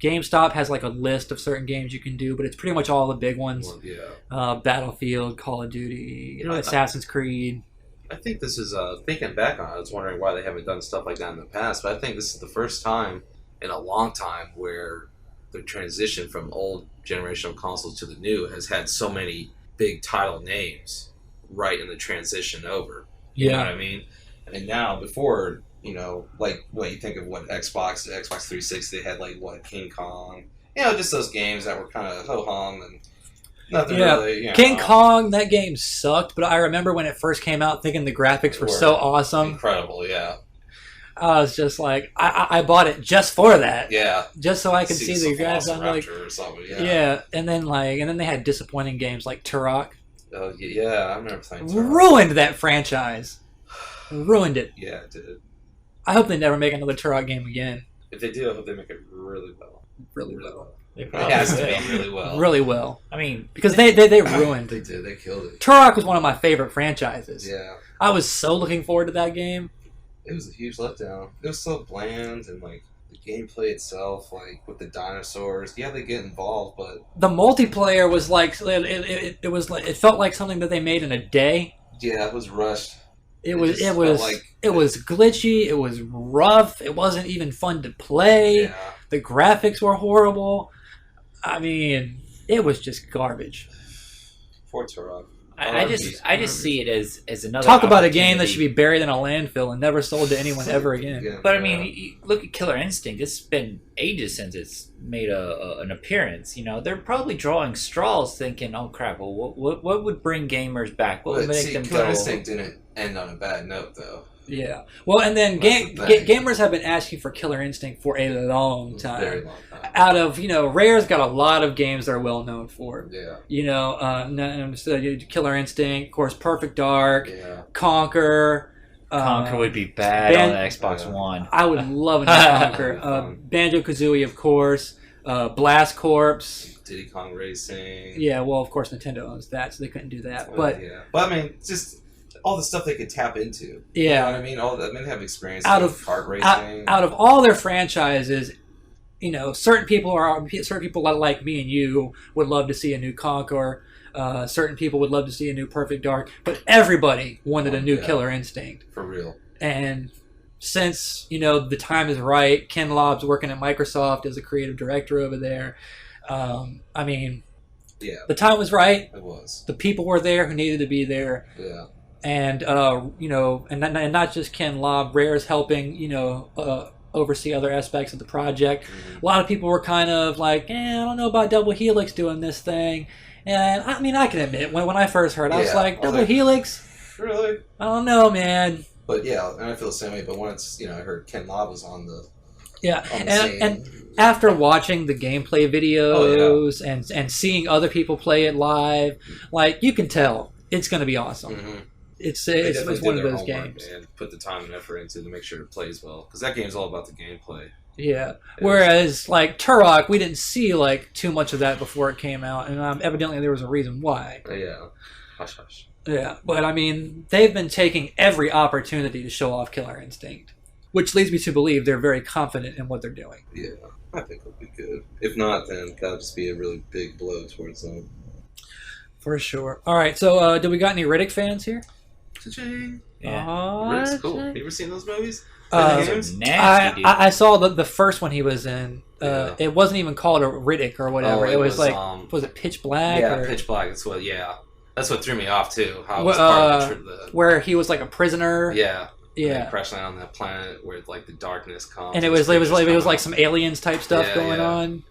GameStop has like a list of certain games you can do, but it's pretty much all the big ones. Battlefield, Call of Duty, Assassin's Creed. I think this is, thinking back on it, I was wondering why they haven't done stuff like that in the past, but I think this is the first time in a long time where the transition from old generational consoles to the new has had so many big title names right in the transition over. You know what I mean? And now, before... like what you think of what Xbox 360, they had like King Kong, just those games that were kind of ho-hum and nothing really. King Kong, that game sucked, but I remember when it first came out thinking the graphics were so awesome. Incredible, yeah. I was just like, I bought it just for that. Yeah. Just so I could see the graphics. I'm like, or something, and then they had disappointing games like Turok. Oh, yeah, I remember playing Turok. Ruined that franchise. Ruined it. Yeah, it did. I hope they never make another Turok game again. If they do, I hope they make it really well. Really well. It has to be really well. Really well. I mean... Because they ruined They did. They killed it. Turok was one of my favorite franchises. Yeah. I was so looking forward to that game. It was a huge letdown. It was so bland, and like the gameplay itself, like with the dinosaurs. Yeah, they get involved, but... The multiplayer was like... It felt like something that they made in a day. Yeah, it was rushed. It was glitchy. It was rough. It wasn't even fun to play. Yeah. The graphics were horrible. I mean, it was just garbage. Poor Turok. I just see it as another. Talk about a game that should be buried in a landfill and never sold to anyone ever again. But I mean, you look at Killer Instinct. It's been ages since it's made an appearance. They're probably drawing straws, thinking, "Oh crap! Well, what would bring gamers back? What would make them Killer go?" Instinct didn't end on a bad note, though. Yeah. Well, and then gamers have been asking for Killer Instinct for a long time. Very long time. Out of, Rare's got a lot of games they're well known for. Yeah. Killer Instinct, of course, Perfect Dark, Yeah. Conquer. Conquer would be bad on the Xbox One. I would love a new Conquer. Banjo-Kazooie, of course. Blast Corps. Diddy Kong Racing. Yeah, well, of course, Nintendo owns that, so they couldn't do that. But I mean, just all the stuff they could tap into. Yeah. You know what I mean? They have experience with kart racing. Out of all their franchises, certain people like me and you would love to see a new Conquer. Certain people would love to see a new Perfect Dark, but everybody wanted a new Killer Instinct. For real. And since, the time is right, Ken Lobb's working at Microsoft as a creative director over there. I mean, the time was right. It was. The people were there who needed to be there. Yeah. And, and not just Ken Lobb, Rare's helping, oversee other aspects of the project. Mhm. A lot of people were kind of like, I don't know about Double Helix doing this thing. And I mean, I can admit, when I first heard, I was like, Double Helix? Really? I don't know, man. But yeah, and I feel the same way. But once I heard Ken Love was on the and scene. After watching the gameplay videos and seeing other people play it live, like you can tell it's going to be awesome. Mm-hmm. It's definitely one did of their those homework games. and put the time and effort into to make sure it plays well, because that game's all about the gameplay. Yeah. Whereas like Turok, we didn't see like too much of that before it came out, and evidently there was a reason why. Yeah. Hush hush. Yeah, but I mean, they've been taking every opportunity to show off Killer Instinct, which leads me to believe they're very confident in what they're doing. Yeah, I think it'll be good. If not, then that'll just be a really big blow towards them. For sure. All right, so do we got any Riddick fans here? Cha-ching. Yeah. Riddick's cool. Have you ever seen those movies? Nasty, dude. I saw the first one he was in. Yeah. It wasn't even called a Riddick or whatever. Oh, it was like, was it Pitch Black? Yeah, or, Pitch Black. That's what threw me off too. How it Well, was part of the where he was like a prisoner. yeah. Yeah. Crash land on that planet where like the darkness comes. And it was like some aliens type stuff going on.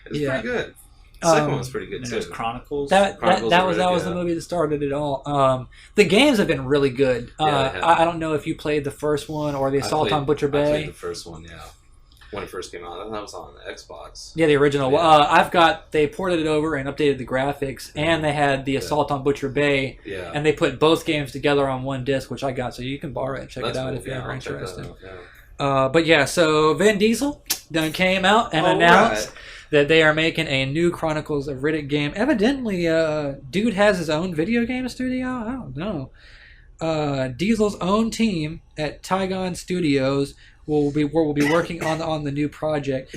It was Yeah. pretty good. The second one was pretty good And too. there's Chronicles. That Chronicles of was Riddick, the movie that started it all. The games have been really good. Yeah, they have. I don't know if you played the first one or the Assault on Butcher I played Bay. the first one, yeah. When it first came out, that was on the Xbox. Yeah, the original. Yeah. They ported it over and updated the graphics, and they had the Assault on Butcher Bay, Yeah. and they put both games together on one disc, which I got, so you can borrow it and check That's it out cool. if you're ever I'll check that interested. out, yeah. But yeah, so Vin Diesel then came out and announced that they are making a new Chronicles of Riddick game. Evidently, dude has his own video game studio. I don't know. Diesel's own team at Tygon Studios will be working on the new project.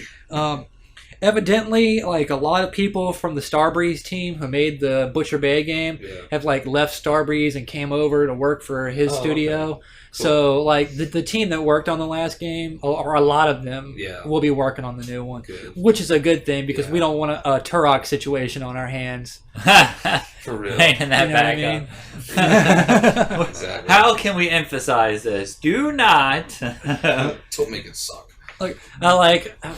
Evidently, like a lot of people from the Starbreeze team who made the Butcher Bay game have like left Starbreeze and came over to work for his studio. Okay. Cool. So like the team that worked on the last game, or a lot of them, will be working on the new one, which is a good thing because we don't want a Turok situation on our hands. For real. Hanging that back up. Exactly. How can we emphasize this? Do not. Don't make it suck. Like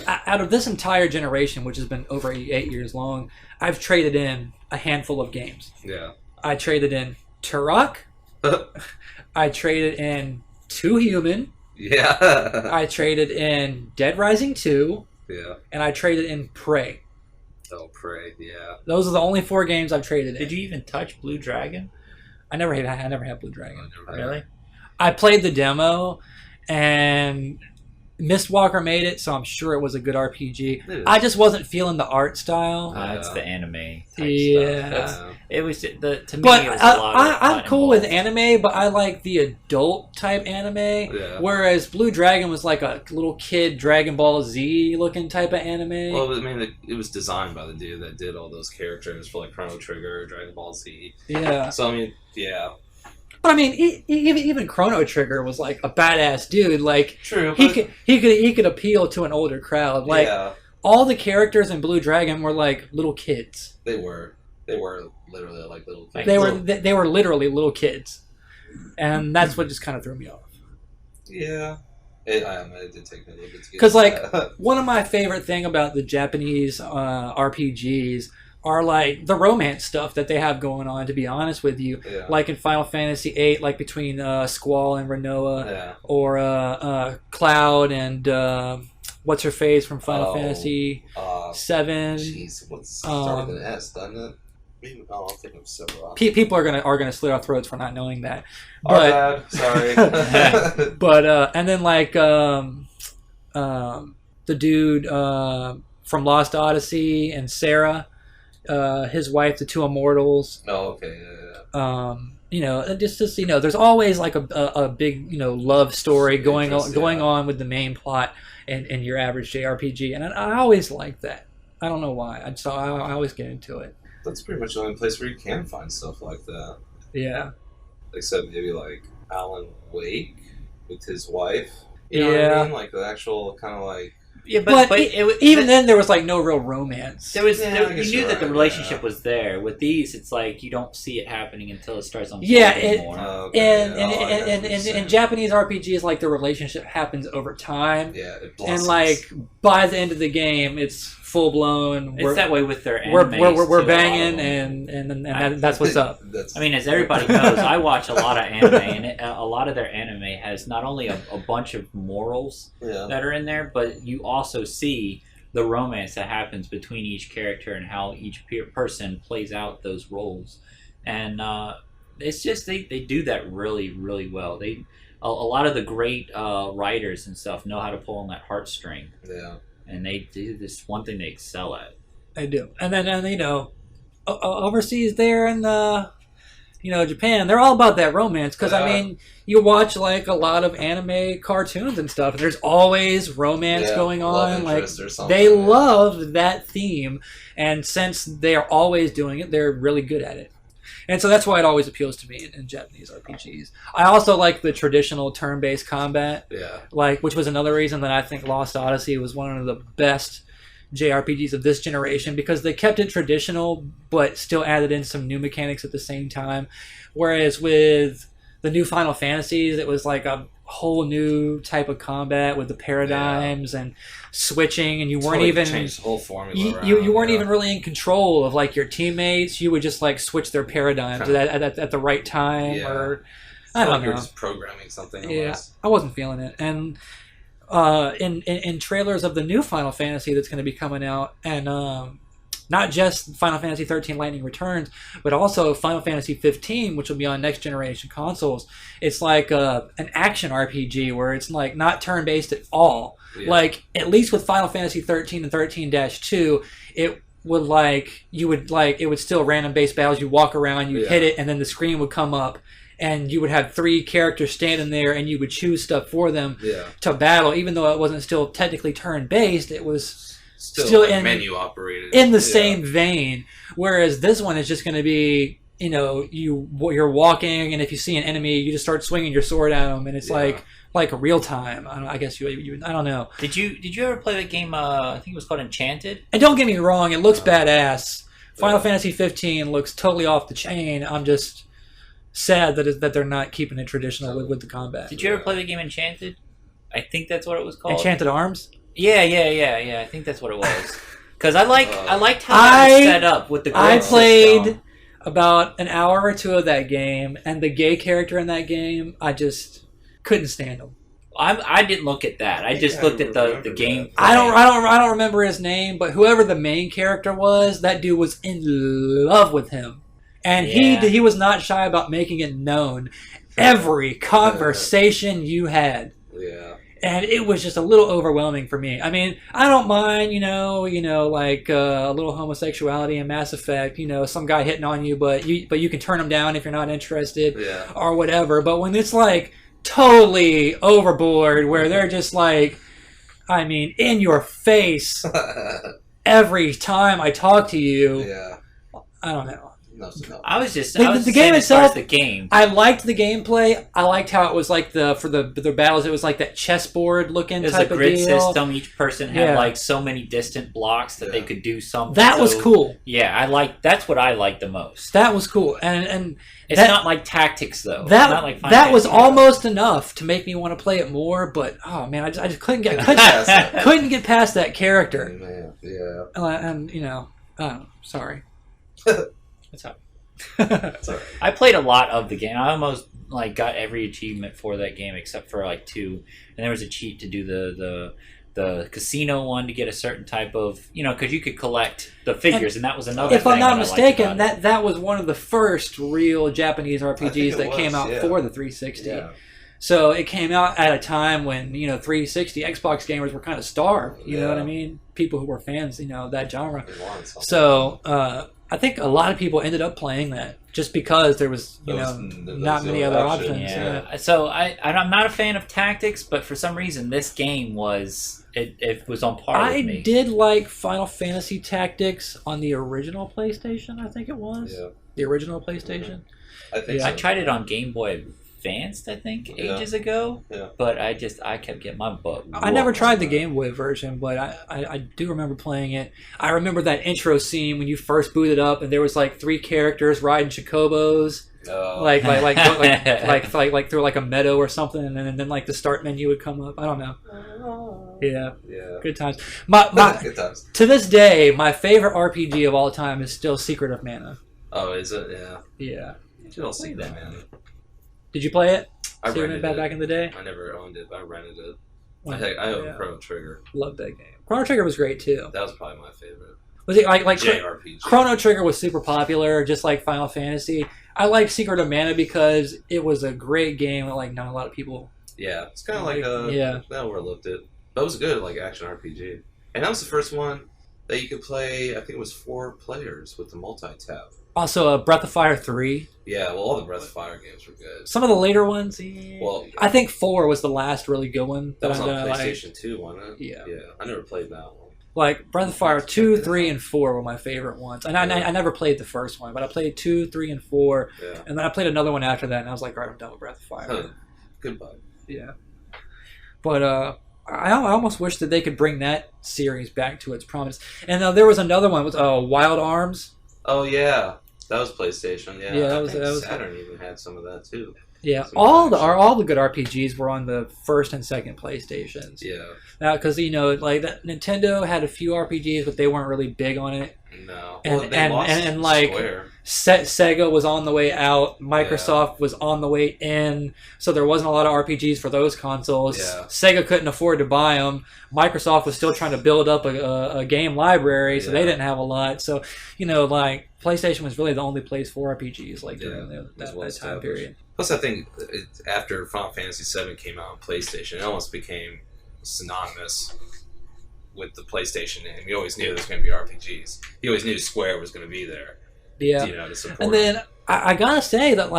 out of this entire generation, which has been over 8 years long, I've traded in a handful of games. Yeah. I traded in Turok. I traded in Two Human. Yeah. I traded in Dead Rising 2. Yeah. And I traded in Prey. Oh, Prey. Yeah. Those are the only 4 games I've traded in. Did you even touch Blue Dragon? I never had Blue Dragon. Really? I played the demo, and Mistwalker made it, so I'm sure it was a good RPG. I just wasn't feeling the art style. That's the anime type Yeah. stuff. It was to me. But it was a lot of I'm cool with involved. anime, but I like the adult type anime. Yeah. Whereas Blue Dragon was like a little kid Dragon Ball Z looking type of anime. Well, I mean, it was designed by the dude that did all those characters for like Chrono Trigger, Dragon Ball Z. Yeah. So I mean, yeah. But I mean, even Chrono Trigger was like a badass dude. Like True. he could appeal to an older crowd. Like all the characters in Blue Dragon were like little kids. They were literally like little kids. They were literally little kids, and that's what just kind of threw me off. Yeah. It did take me a little bit to get Because like that. one of my favorite thing about the Japanese RPGs are like the romance stuff that they have going on. To be honest with you, like in Final Fantasy VIII, like between Squall and Renoa, or Cloud and what's her face from Final Fantasy VII. Jeez, what's starting with an S, doesn't it? Maybe, I'll think of several. People are gonna slit our throats for not knowing that. Our bad. Sorry. But and then like the dude from Lost Odyssey and Sarah, his wife, the two immortals. Oh, okay. Yeah. You know, just you know, there's always like a big love story going on with the main plot in your average JRPG, and I always like that. I don't know why. I always get into it. That's pretty much the only place where you can find stuff like that. Yeah. Except maybe like Alan Wake with his wife. You know what I mean? Like the actual kind of like Yeah, but even then there was like no real romance. There was Yeah, there, I you guess knew you're that the right, relationship yeah. was there. With these, it's like you don't see it happening until it starts unfolding Yeah, more. In Japanese RPGs, like the relationship happens over time, Yeah, it and blossoms. like by the end of the game, it's full blown. It's that way with their animes. We're too. banging, and that's what's up. That's, I mean, as everybody knows, I watch a lot of anime, and a lot of their anime has not only a bunch of morals yeah. that are in there, but you also see the romance that happens between each character and how each person plays out those roles. And it's just they do that really, really well. A lot of the great writers and stuff know how to pull on that heartstring. Yeah. And they do this one thing they excel at. They do, and then overseas there in Japan, they're all about that romance because I mean, you watch like a lot of anime cartoons and stuff, and there's always romance going on. Like they love that theme, and since they are always doing it, they're really good at it. And so that's why it always appeals to me in Japanese RPGs. I also like the traditional turn-based combat, which was another reason that I think Lost Odyssey was one of the best JRPGs of this generation, because they kept it traditional but still added in some new mechanics at the same time. Whereas with the new Final Fantasies, it was like a whole new type of combat with the paradigms and switching, and you weren't even changed the whole formula. You weren't even really in control of like your teammates. You would just like switch their paradigms at the right time, or I don't know. You're just programming something. Yeah, I wasn't feeling it. And in trailers of the new Final Fantasy that's going to be coming out, and not just Final Fantasy 13 Lightning Returns, but also Final Fantasy 15, which will be on next generation consoles. It's like an action RPG where it's like not turn-based at all. Yeah. Like, at least with Final Fantasy 13 and 13-2, it would still random-based battles. You walk around, you hit it, and then the screen would come up, and you would have 3 characters standing there, and you would choose stuff for them to battle. Even though it wasn't still technically turn-based, it was still like in menu operated in the same vein. Whereas this one is just going to be, you're walking, and if you see an enemy, you just start swinging your sword at them, and it's like real time. I guess you I don't know. Did you ever play that game? I think it was called Enchanted. And don't get me wrong, it looks badass. Final Fantasy 15 looks totally off the chain. I'm just sad that they're not keeping it traditional with the combat. Did you ever play the game Enchanted? I think that's what it was called. Enchanted Arms? Yeah. I think that's what it was. Because I liked how it was set up with the grid I played system. About an hour or 2 of that game, and the gay character in that game, I just couldn't stand him. I didn't look at that. I just looked at the game. I don't remember his name, but whoever the main character was, that dude was in love with him. And he was not shy about making it known every conversation you had. Yeah. And it was just a little overwhelming for me. I mean, I don't mind, like a little homosexuality in Mass Effect, some guy hitting on you, but you can turn him down if you're not interested or whatever. But when it's like totally overboard, where they're just like, I mean, in your face every time I talk to you, I don't know. No. I was just the game itself. The game. I liked the gameplay. I liked how it was like for the battles. It was like that chessboard looking type of deal. It was a grid system. Each person had like so many distant blocks that they could do something. That was cool. Yeah, that's what I liked the most. That was cool, and it's not like tactics though. That like that was almost enough to make me want to play it more. But oh man, I just couldn't get past that character. Man, yeah. And sorry. That's all right. I played a lot of the game. I almost got every achievement for that game except for 2. And there was a cheat to do the casino one to get a certain type of because you could collect the figures, and that was another. If I'm not mistaken, that was one of the first real Japanese RPGs that came out for the 360. Yeah. So it came out at a time when 360 Xbox gamers were kind of starved. You know what I mean? People who were fans, that genre. So. I think a lot of people ended up playing that just because there was, not many other options. Yeah. So I'm not a fan of tactics, but for some reason this game was on par with me. I did like Final Fantasy Tactics on the original PlayStation. I think it was the original PlayStation. I think I tried it on Game Boy Advanced, I think, ages ago. Yeah. But I kept getting my butt. I never tried the Game Boy version, but I do remember playing it. I remember that intro scene when you first booted up, and there was like 3 characters riding chocobos, like through like a meadow or something, and then like the start menu would come up. I don't know. Yeah. Good times. Good times. To this day, my favorite RPG of all time is still Secret of Mana. Oh, is it? Yeah. I'll see that, man. Did you play it? I rented it back in the day. I never owned it, but I rented it. I own Chrono Trigger. Loved that game. Chrono Trigger was great too. That was probably my favorite. Was it like JRPG? Chrono Trigger was super popular, just like Final Fantasy. I like Secret of Mana because it was a great game that like not a lot of people. Yeah, it's kind of like they overlooked it. But it was good, like action RPG, and that was the first one that you could play. I think it was 4 players with the multi-tap. Also, Breath of Fire 3. Yeah, well, all the Breath of Fire games were good. Some of the later ones. Well, I think 4 was the last really good one. That was on PlayStation 2, wasn't it? Yeah. Yeah, I never played that one. Like Breath of Fire 2, 3, and 4 were my favorite ones. And I never played the first one, but I played 2, 3, and 4. Yeah. And then I played another one after that, and I was like, all right, I'm done with Breath of Fire. Goodbye. Yeah. But I almost wish that they could bring that series back to its prominence. And there was another one with Wild Arms. Oh, yeah. That was PlayStation, yeah. Yeah, I think Saturn even had some of that, too. Yeah, all the good RPGs were on the first and second PlayStations. Yeah. Because like that Nintendo had a few RPGs, but they weren't really big on it. No. And like Sega was on the way out, Microsoft was on the way in, so there wasn't a lot of RPGs for those consoles. Yeah. Sega couldn't afford to buy them. Microsoft was still trying to build up a game library, so they didn't have a lot. So like PlayStation was really the only place for RPGs during that time period. Plus, I think after Final Fantasy VII came out on PlayStation, it almost became synonymous with the PlayStation name. You always knew there was going to be RPGs. You always knew Square was going to be there. Yeah. To support and then I gotta say that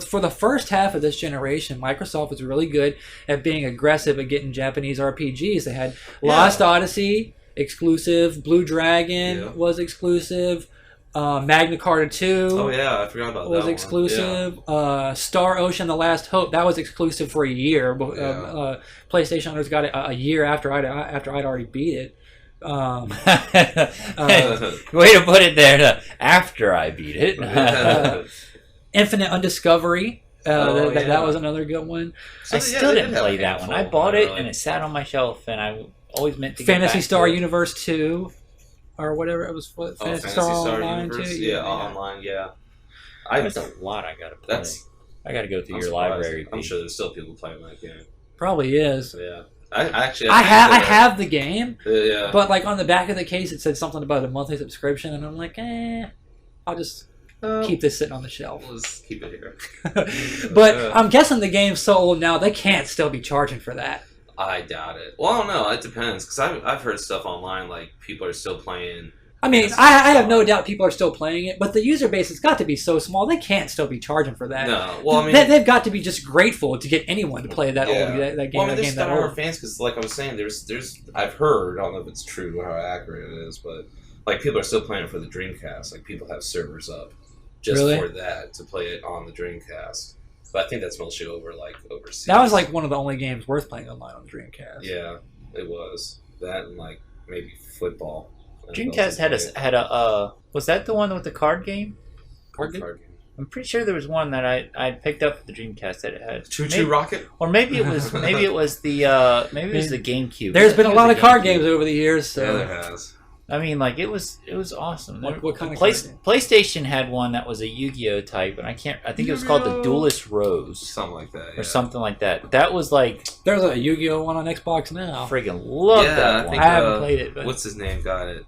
for the first half of this generation, Microsoft was really good at being aggressive at getting Japanese RPGs. They had Lost Odyssey exclusive, Blue Dragon was exclusive. Magna Carta 2 I forgot about that was exclusive. Yeah. Star Ocean The Last Hope, that was exclusive for a year. PlayStation owners got it a year after I'd already beat it. Way to put it there, after I beat it. Infinite Undiscovery, that was another good one. I still didn't play that one. I bought it and it sat on my shelf, and I always meant to Fantasy get Star back to Universe 2 or whatever it was. Fantasy Star Online Universe? 2. Online, yeah. There's a lot I gotta play. I gotta go through your library. I'm sure there's still people playing that game. Probably is. Yeah. I have the game, but on the back of the case it said something about a monthly subscription, and I'm like, I'll just keep this sitting on the shelf. We'll just keep it here. But I'm guessing the game's so old now they can't still be charging for that. I doubt it. Well, I don't know. It depends, because I've heard stuff online like people are still playing. I mean, I have no doubt people are still playing it, but the user base has got to be so small they can't still be charging for that. No, well, I mean, they've got to be just grateful to get anyone to play that old that game. Well, I mean, there's diehard fans because, like I was saying, there's I've heard, I don't know if it's true or how accurate it is, but like people are still playing it for the Dreamcast. Like people have servers up just for that to play it on the Dreamcast. But I think that's mostly overseas. That was like one of the only games worth playing online on the Dreamcast. Yeah, it was that and like maybe football. Dreamcast had a was that the one with the card game? Card game. I'm pretty sure there was one that I picked up for the Dreamcast that it had Choo Rocket, or maybe it was the GameCube. There's been a lot of card games over the years. So. Yeah, there has. I mean, like it was awesome. What kind of PlayStation had one that was a Yu-Gi-Oh type, and I think it was called the Duelist Rose, something like that, or something like that. That was like there's a Yu-Gi-Oh one on Xbox now. Friggin' love that one. I haven't played it. But... What's his name? Got it.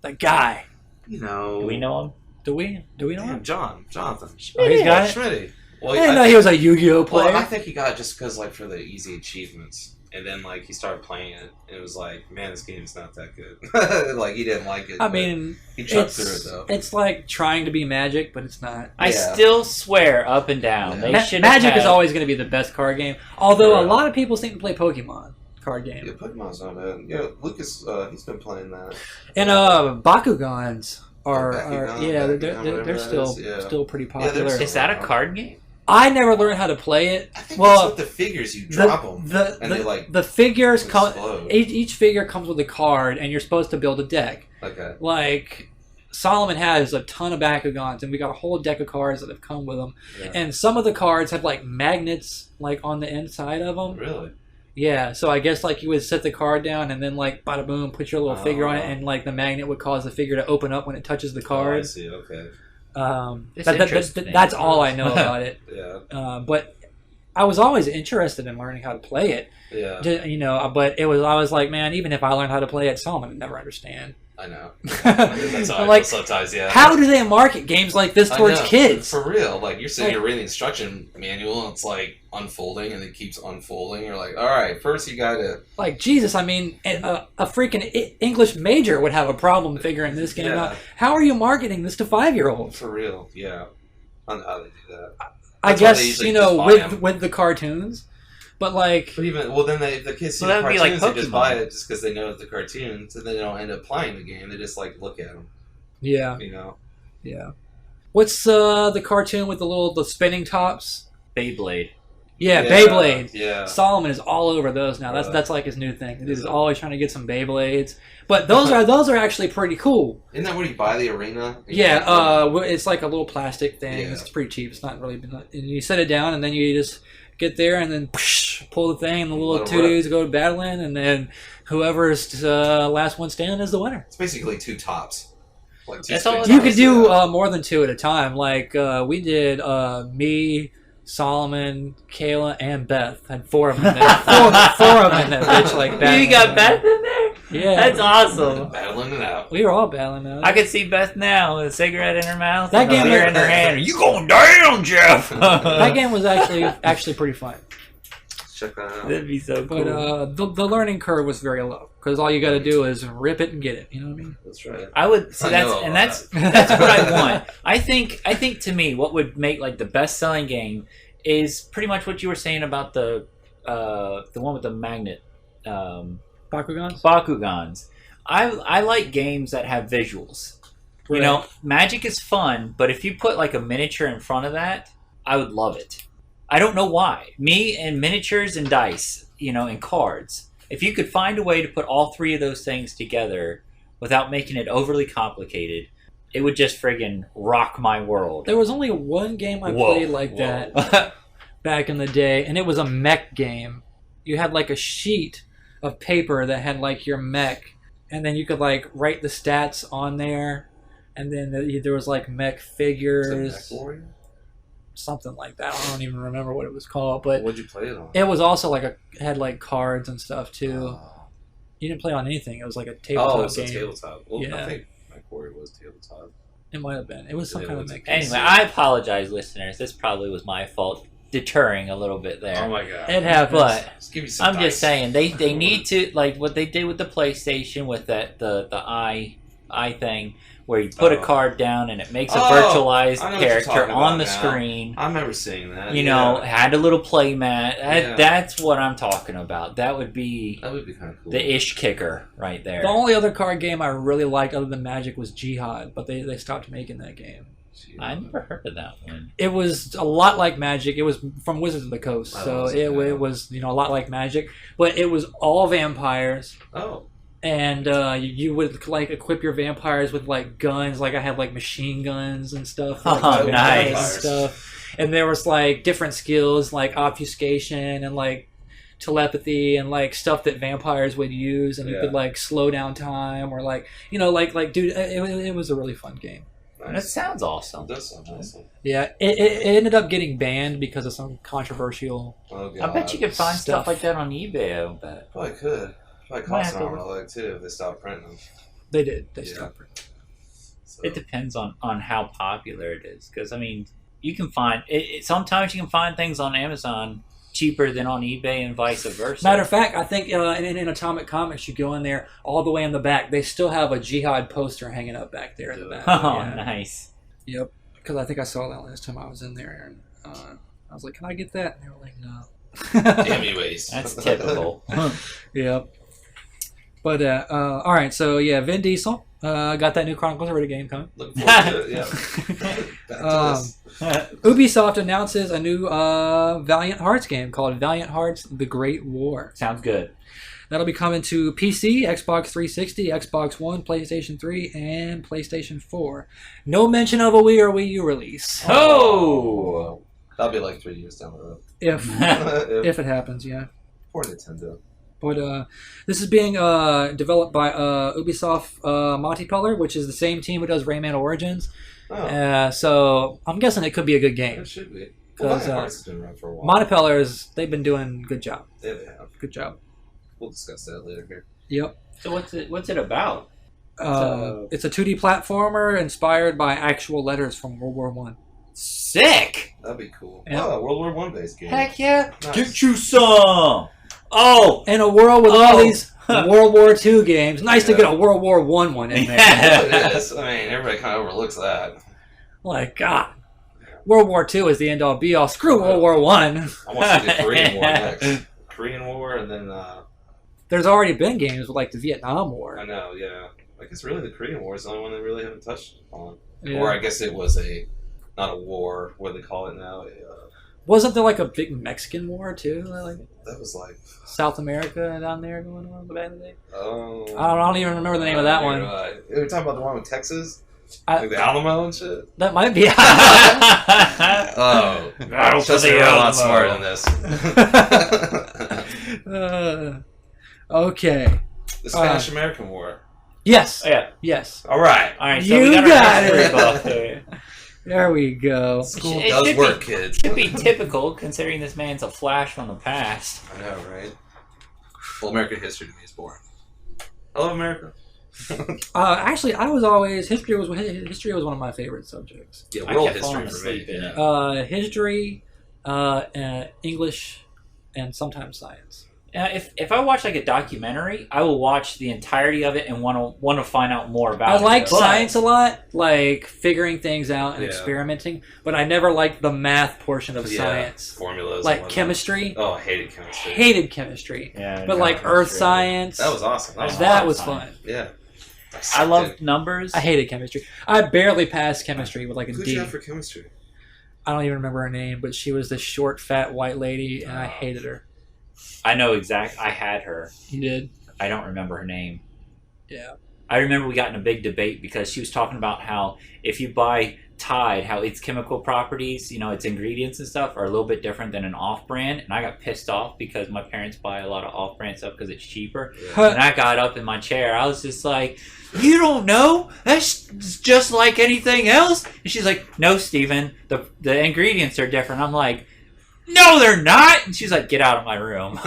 That guy. You know. Do we know him? Do we know him? Jonathan. Oh, he's got it? Schmitty. Well, I didn't know he was a Yu-Gi-Oh player. Well, I think he got it just because for the easy achievements. And then, he started playing it, and it was like, man, this game's not that good. He didn't like it. I mean, he chucked through it, though. It's like trying to be Magic, but it's not. I still swear up and down. Yeah. Magic is always going to be the best card game. Although a lot of people seem to play Pokemon card game. Yeah, Pokemon's not bad. Yeah, Lucas, he's been playing that. And Bakugans are they're still pretty popular. Is that a card game? I never learned how to play it. I think that's what the figures you drop them, the figures come. explode. Each figure comes with a card, and you're supposed to build a deck. Okay. Like Solomon has a ton of Bakugans, and we got a whole deck of cards that have come with them. Yeah. And some of the cards have like magnets like on the inside of them. Really? Yeah, so I guess like you would set the card down and then like bada boom, put your little figure on it, and like the magnet would cause the figure to open up when it touches the card. Oh, I see. Okay. That's all I know about it. Yeah. But I was always interested in learning how to play it. Yeah. But I was like, man, even if I learned how to play it, Solomon would never understand. I know. That's how I Like, feel sometimes, yeah. How do they market games like this towards kids? For real. Like, you're sitting here reading the instruction manual, and it's like unfolding, and it keeps unfolding. You're like, all right, first you gotta... Like, Jesus, I mean, a freaking English major would have a problem figuring this game out. How are you marketing this to 5-year-olds? For real, yeah. I don't know how they do that. I guess, with the cartoons. But like, then the kids see the cartoons, they just buy it just because they know the cartoons, and they don't end up playing the game. They just like look at them. Yeah. Yeah. What's the cartoon with the spinning tops? Beyblade. Yeah, Beyblade. Yeah. Solomon is all over those now. That's like his new thing. He's always trying to get some Beyblades. But those are actually pretty cool. Isn't that where you buy the arena? Yeah. It's like a little plastic thing. Yeah. It's pretty cheap. It's not really. And you set it down, and then you just get there, and then pull the thing, and the little two dudes go battling, and then whoever's last one standing is the winner. It's basically 2 tops. Like That's all. You could do more than 2 at a time. Like we did, me, Solomon, Kayla, and Beth. Had 4 of them there. four of them in that bitch like that. You got Beth in there? Yeah. That's awesome. Battling it out. We were all battling out. I could see Beth now with a cigarette in her mouth, that and game a beer in her hand. You going down, Jeff? That game was actually pretty fun. Check that out. That'd be so cool. But the learning curve was very low because all you got to do is rip it and get it. You know what I mean? That's right. I would. So that's what I want. I think to me, what would make like the best selling game is pretty much what you were saying about the one with the magnet. Bakugans. I like games that have visuals. Right. You know, Magic is fun, but if you put like a miniature in front of that, I would love it. I don't know why. Me and miniatures and dice, and cards. If you could find a way to put all 3 of those things together without making it overly complicated, it would just friggin' rock my world. There was only one game I played like that back in the day, and it was a mech game. You had like a sheet of paper that had like your mech, and then you could like write the stats on there, and then there was like mech figures. Something like that. I don't even remember what it was called, but what'd you play it on? It was also like had like cards and stuff too. You didn't play on anything. It was like a tabletop game. Oh, it was a tabletop. Well, yeah. I think my quarry was tabletop. It might have been. It was some kind of mech. Anyway, I apologize, listeners. This probably was my fault, deterring a little bit there. Oh my god, it happens. But I'm dice. just saying they need to, like what they did with the PlayStation with that the eye thing, where you put a card down and it makes a virtualized character on the screen. I remember seeing that. Had a little play mat. That's what I'm talking about. That would be kind of cool. The ish kicker right there. The only other card game I really liked other than Magic was Jihad, but they stopped making that game. I never heard of that one. It was a lot like Magic. It was from Wizards of the Coast, so it was a lot like Magic, but it was all vampires. Oh. And you would like equip your vampires with like guns, like I had like machine guns and stuff. Like, nice stuff. And there was like different skills like obfuscation and like telepathy and like stuff that vampires would use, and you could like slow down time or like dude, it was a really fun game. Nice. That sounds awesome. It does sound awesome. Yeah, it ended up getting banned because of some controversial. Oh, God. I bet you could find stuff like that on eBay. I bet. Probably could. Probably cost an arm and a leg too if they stopped printing them. They did. They stopped printing. So. It depends on how popular it is, because I mean, you can find it. Sometimes you can find things on Amazon cheaper than on eBay and vice versa. Matter of fact, I think in Atomic Comics, you go in there all the way in the back. They still have a Jihad poster hanging up back there in the back. Oh, nice. Yep. Because I think I saw that last time I was in there, and I was like, "Can I get that?" And they were like, "No." Damn you, waste. That's typical. Yep. But all right, so yeah, Vin Diesel Got that new Chronicles of Riddick game coming. Looking forward to it, yeah. Back to this. Ubisoft announces a new Valiant Hearts game called Valiant Hearts: The Great War. Sounds good. That'll be coming to PC, Xbox 360, Xbox One, PlayStation 3, and PlayStation 4. No mention of a Wii or Wii U release. Oh! That'll be like 3 years down the road. If it happens, yeah. Poor Nintendo. But this is being developed by Ubisoft Multiplayer, which is the same team who does Rayman Origins. Oh. So I'm guessing it could be a good game. It should be. Because Valiant Hearts has been around for a while. Multiplayer, they've been doing a good job. Yeah, they have. Good job. We'll discuss that later here. Yep. So what's it about? It's a 2D platformer inspired by actual letters from World War One. Sick! That'd be cool. Yeah. Oh, World War One based game. Heck yeah! Nice. Get you some! Oh! In a world with all these World War II games, nice to get a World War one in there. It is. I mean, everybody kind of overlooks that. Like, God. World War II is the end all be all. Screw World War One. I want to see the Korean War next. Korean War, and then There's already been games with like the Vietnam War. I know, yeah. I guess really the Korean War is the only one they really haven't touched on. Yeah. Or I guess it was not a war. What do they call it now? Wasn't there like a big Mexican War too? Like That was like South America down there going on back in the day? oh. I don't even remember the name of that one. We're talking about the one with Texas, like the Alamo and shit. That might be. Oh, Battle for Justin, the you're a lot Alamo. smarter than this. Okay. The Spanish American War. Yes. Yeah. Yes. All right. Alright, so You we got got our history it. buff there. There we go. School It does should work, be- kids. Should be typical considering this man's a flash from the past. I know, right? Well, American history to me is boring. I love America. Actually, I was always history was one of my favorite subjects. Yeah, I world kept falling history for me. asleep in it. History, English, and sometimes science. If I watch like a documentary, I will watch the entirety of it and want to find out more about it. I like But- science a lot, like figuring things out and Yeah. experimenting, but I never liked the math portion of science. Formulas. and Like whatnot. chemistry. Oh, I hated chemistry. Hated chemistry. Yeah, But like earth chemistry. science, That was awesome. that was fun. fun. Yeah. I love numbers. I hated chemistry. I barely passed chemistry with like a Who'd D. you have for chemistry? I don't even remember her name, but she was this short, fat white lady, and I hated her. I know exact. I had her. You did? I don't remember her name. Yeah. I remember we got in a big debate because she was talking about how if you buy Tide, how its chemical properties, its ingredients and stuff are a little bit different than an off-brand. And I got pissed off because my parents buy a lot of off-brand stuff because it's cheaper. Huh. And I got up in my chair. I was just like, you don't know? That's just like anything else. And she's like, no, Steven, the ingredients are different. I'm like, no, they're not. And she's like, get out of my room.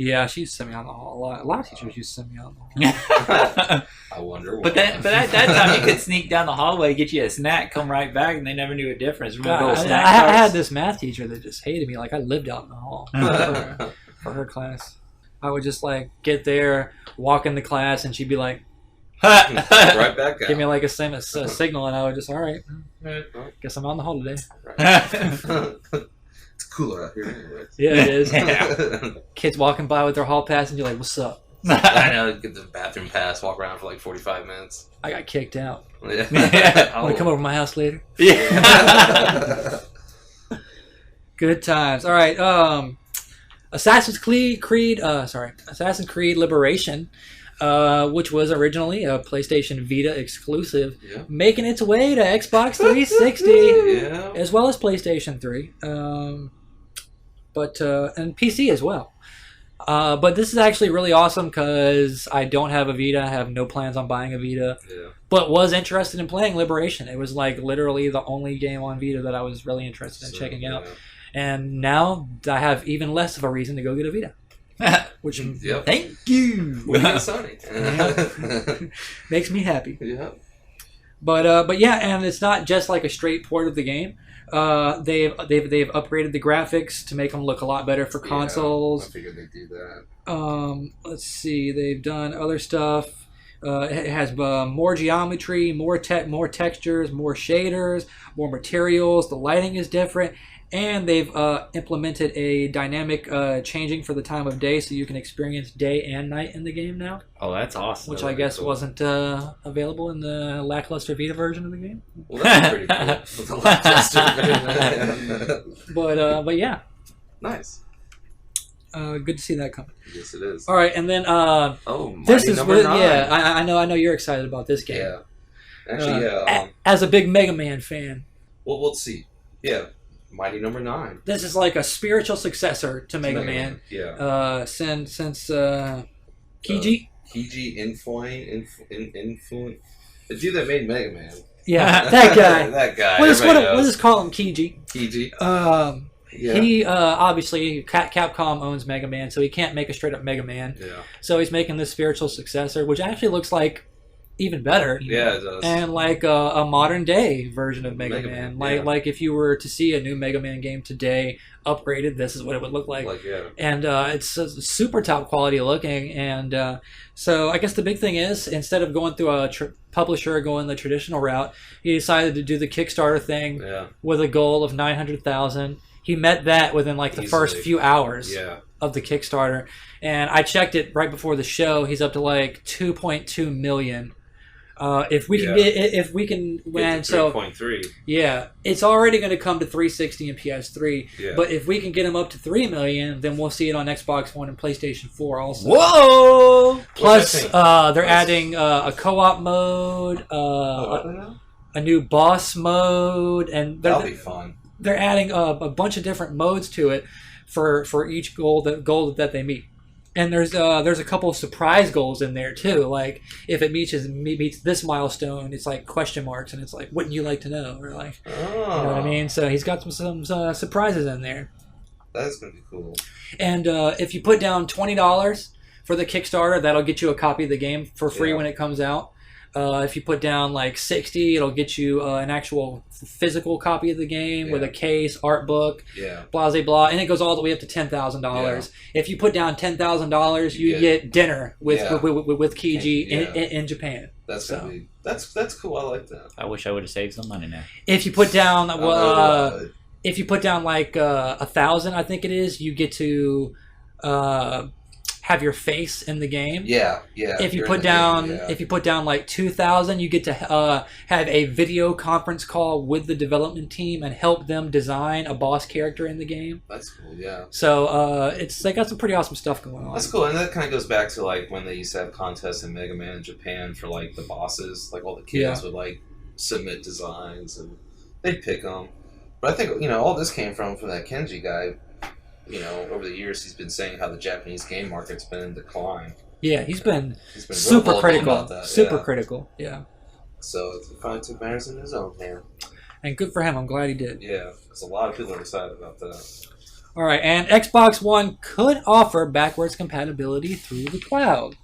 Yeah, she used to send me out in the hall a lot. A lot of teachers used to send me out in the hall. I wonder why. But at that time, you could sneak down the hallway, get you a snack, come right back, and they never knew a difference. Remember God, those snack I carts? had this math teacher that just hated me. Like, I lived out in the hall for her class. I would just, like, get there, walk into class, and she'd be like, right back out. give me, like, a signal, and I would just, all right, Well, guess I'm out in the hall today. it's cooler out here anyways. Yeah, it is. Yeah. Kids walking by with their hall pass, and you're like, what's up? I know, get the bathroom pass, walk around for like 45 minutes. I got kicked out. Yeah. Want to come over to my house later? Yeah. Good times. All right. Assassin's Creed Liberation, which was originally a PlayStation Vita exclusive, Yeah. making its way to Xbox 360 Yeah. as well as PlayStation 3, and PC as well. But this is actually really awesome because I don't have a Vita. I have no plans on buying a Vita, Yeah. but was interested in playing Liberation. It was like literally the only game on Vita that I was really interested in checking out. And now I have even less of a reason to go get a Vita, which Yep. Thank you. We get Sony. makes me happy. Yeah. But yeah, and it's not just like a straight port of the game. They've upgraded the graphics to make them look a lot better for consoles. I figured they'd do that. Let's see, they've done other stuff. It has more geometry, more textures, more shaders, more materials. The lighting is different, And they've implemented a dynamic changing for the time of day, so you can experience day and night in the game now. Oh, that's awesome. Which I guess wasn't available in the lackluster Vita version of the game. Well, that's pretty cool. With the lackluster version. But yeah. Nice. Good to see that coming. Yes, it is. All right, and then this is number 9. Yeah, I know you're excited about this game. Yeah. Actually, as a big Mega Man fan. Well, we'll see. Yeah. Mighty number 9. This is like a spiritual successor to Mega Man. Yeah. Since Keiji. Keiji Influence. The dude that made Mega Man. Yeah, that guy. That guy. We'll just call him Keiji. Keiji. Yeah. He obviously Capcom owns Mega Man, so he can't make a straight up Mega Man. Yeah. So he's making this spiritual successor, which actually looks like even better. Yeah, it does. And like a modern day version of Mega Man. Like if you were to see a new Mega Man game today, upgraded, this is what it would look like. And it's super top quality looking. And so I guess the big thing is, instead of going through a publisher going the traditional route, he decided to do the Kickstarter thing with a goal of 900,000. He met that within like the first few hours of the Kickstarter. And I checked it right before the show. He's up to like 2.2 million. If we can win, so 3.3. Yeah, it's already going to come to 360 and PS3. Yeah. But if we can get them up to 3 million, then we'll see it on Xbox One and PlayStation 4 also. Whoa! Plus, they're adding a co-op mode, a new boss mode, and that'll be fun. They're adding a bunch of different modes to it for each goal that they meet. And there's a couple of surprise goals in there too. Like if it meets this milestone, it's like question marks, and it's like, wouldn't you like to know? Or like, you know what I mean? So he's got some surprises in there. That's gonna be cool. And if you put down $20 for the Kickstarter, that'll get you a copy of the game for free when it comes out. If you put down like $60, it'll get you an actual physical copy of the game with a case, art book, blah, blah, blah, and it goes all the way up to $10,000. If you put down $10,000, you get dinner with Keiji in Japan. That's gonna be that's cool. I like that. I wish I would have saved some money now. If you put down if you put down like 1,000, I think it is, you get to have your face in the game. Yeah. If you put down like 2,000, you get to have a video conference call with the development team and help them design a boss character in the game. That's cool. Yeah. So they got some pretty awesome stuff going on. That's cool, and that kind of goes back to like when they used to have contests in Mega Man in Japan for like the bosses. Like all the kids would like submit designs and they'd pick them. But I think all this came from that Kenji guy. Over the years, he's been saying how the Japanese game market's been in decline. Yeah, he's been super critical. About that. Super critical, yeah. So he finally took matters in his own hand. And good for him. I'm glad he did. Yeah, because a lot of people are excited about that. All right, and Xbox One could offer backwards compatibility through the cloud.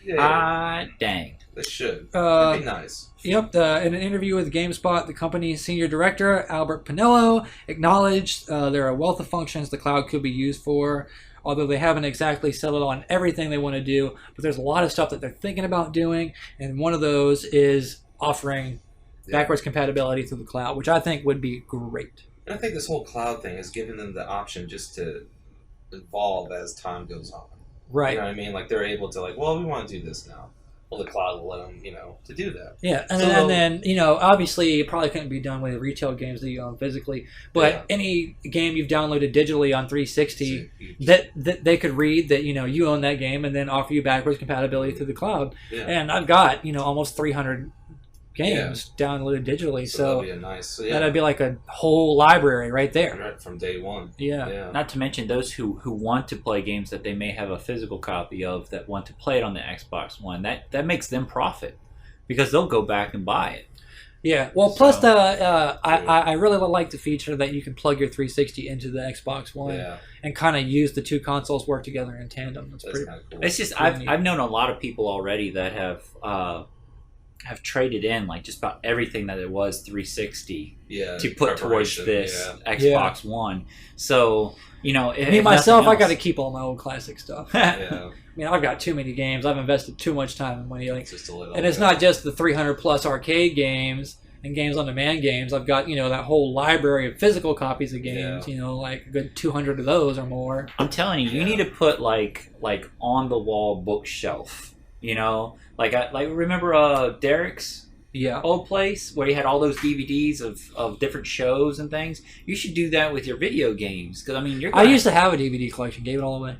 Yeah. Dang. They should. That'd be nice. Yep. In an interview with GameSpot, the company's senior director, Albert Pinello, acknowledged there are a wealth of functions the cloud could be used for, although they haven't exactly settled on everything they want to do. But there's a lot of stuff that they're thinking about doing, and one of those is offering backwards compatibility through the cloud, which I think would be great. And I think this whole cloud thing is giving them the option just to evolve as time goes on. Right. You know what I mean? Like they're able to we want to do this now. Well, the cloud will let them, to do that. Yeah, and then obviously it probably couldn't be done with retail games that you own physically, but any game you've downloaded digitally on 360, that they could read that you own that game and then offer you backwards compatibility through the cloud. Yeah. And I've got almost 300 games downloaded digitally, so that'd be that'd be like a whole library right there. Right from day one. Yeah. Not to mention those who want to play games that they may have a physical copy of that want to play it on the Xbox One. That makes them profit because they'll go back and buy it. Yeah. Well, plus I really like the feature that you can plug your 360 into the Xbox One and kind of use the two consoles work together in tandem. That's pretty cool. It's just I've known a lot of people already that have traded in like just about everything that it was 360 to put towards this Xbox One. So me myself, I got to keep all my old classic stuff. Yeah. I mean, I've got too many games. I've invested too much time and money. And it's not just the 300 plus arcade games and games on demand games, I've got, you know, that whole library of physical copies of games, Yeah. you know, like a good 200 of those or more. I'm telling you, you need to put like on the wall bookshelf. You know, like remember Derek's Yeah. old place where he had all those DVDs of different shows and things. You should do that with your video games, because I mean, I used to have a DVD collection, gave it all away.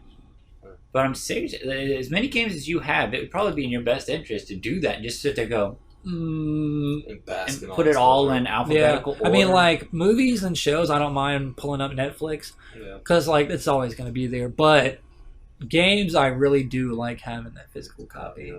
But I'm serious. As many games as you have, it would probably be in your best interest to do that and just sit there and go And bask and in all put this it all stuff. in alphabetical order. I mean, like movies and shows, I don't mind pulling up Netflix Yeah. because like it's always going to be there. But games, I really do like having that physical copy,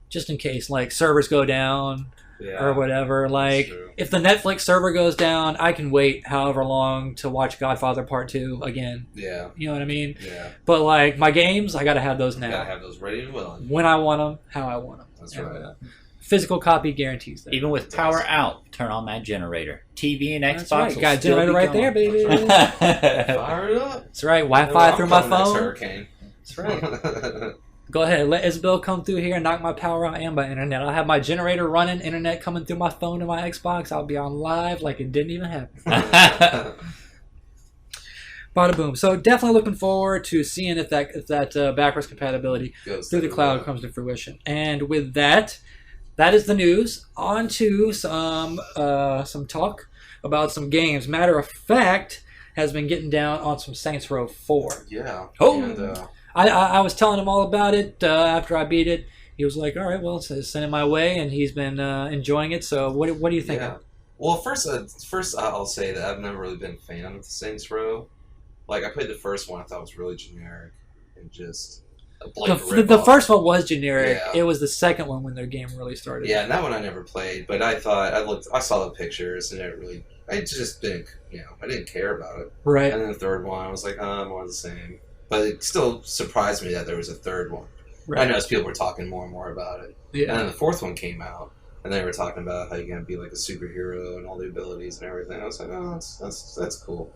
just in case like servers go down Yeah. or whatever. Like true. if the Netflix server goes down, I can wait however long to watch Godfather Part 2 again. Yeah. You know what I mean? Yeah. But like my games, I got to have those now. Gotta have those ready and willing. When I want them, how I want them. That's right. Physical copy guarantees that. even with power out, turn on that generator. TV and That's Xbox. right. will Got a still generator be right there, going. baby. Fire it up. That's right. Wi-Fi Well, through I'm my coming next phone. hurricane. That's right. Go ahead. Let Isabel come through here and knock my power out and my internet. I'll have my generator running, internet coming through my phone and my Xbox. I'll be on live like it didn't even happen. Bada boom. So definitely looking forward to seeing if that backwards compatibility Goes through the cloud comes to fruition. And with that, that is the news. On to some talk about some games. Matter of fact, has been getting down on some Saints Row 4. Yeah. Oh. And, I was telling him all about it after I beat it. He was like, "All right, well, send it my way," and he's been enjoying it. So, what do you think? yeah. Well, first I'll say that I've never really been a fan of the Saints Row. Like, I played the first one, I thought it was really generic and just a blatant The rip-off. first one was generic. Yeah. It was the second one when their game really started. Yeah, and that one I never played, but I saw the pictures and I just didn't, I didn't care about it. Right. And then the third one, I was like, more of the same. But it still surprised me that there was a third one. Right. I noticed people were talking more and more about it. And Yeah. then the fourth one came out, and they were talking about how you're going to be like a superhero and all the abilities and everything. I was like, oh, that's cool.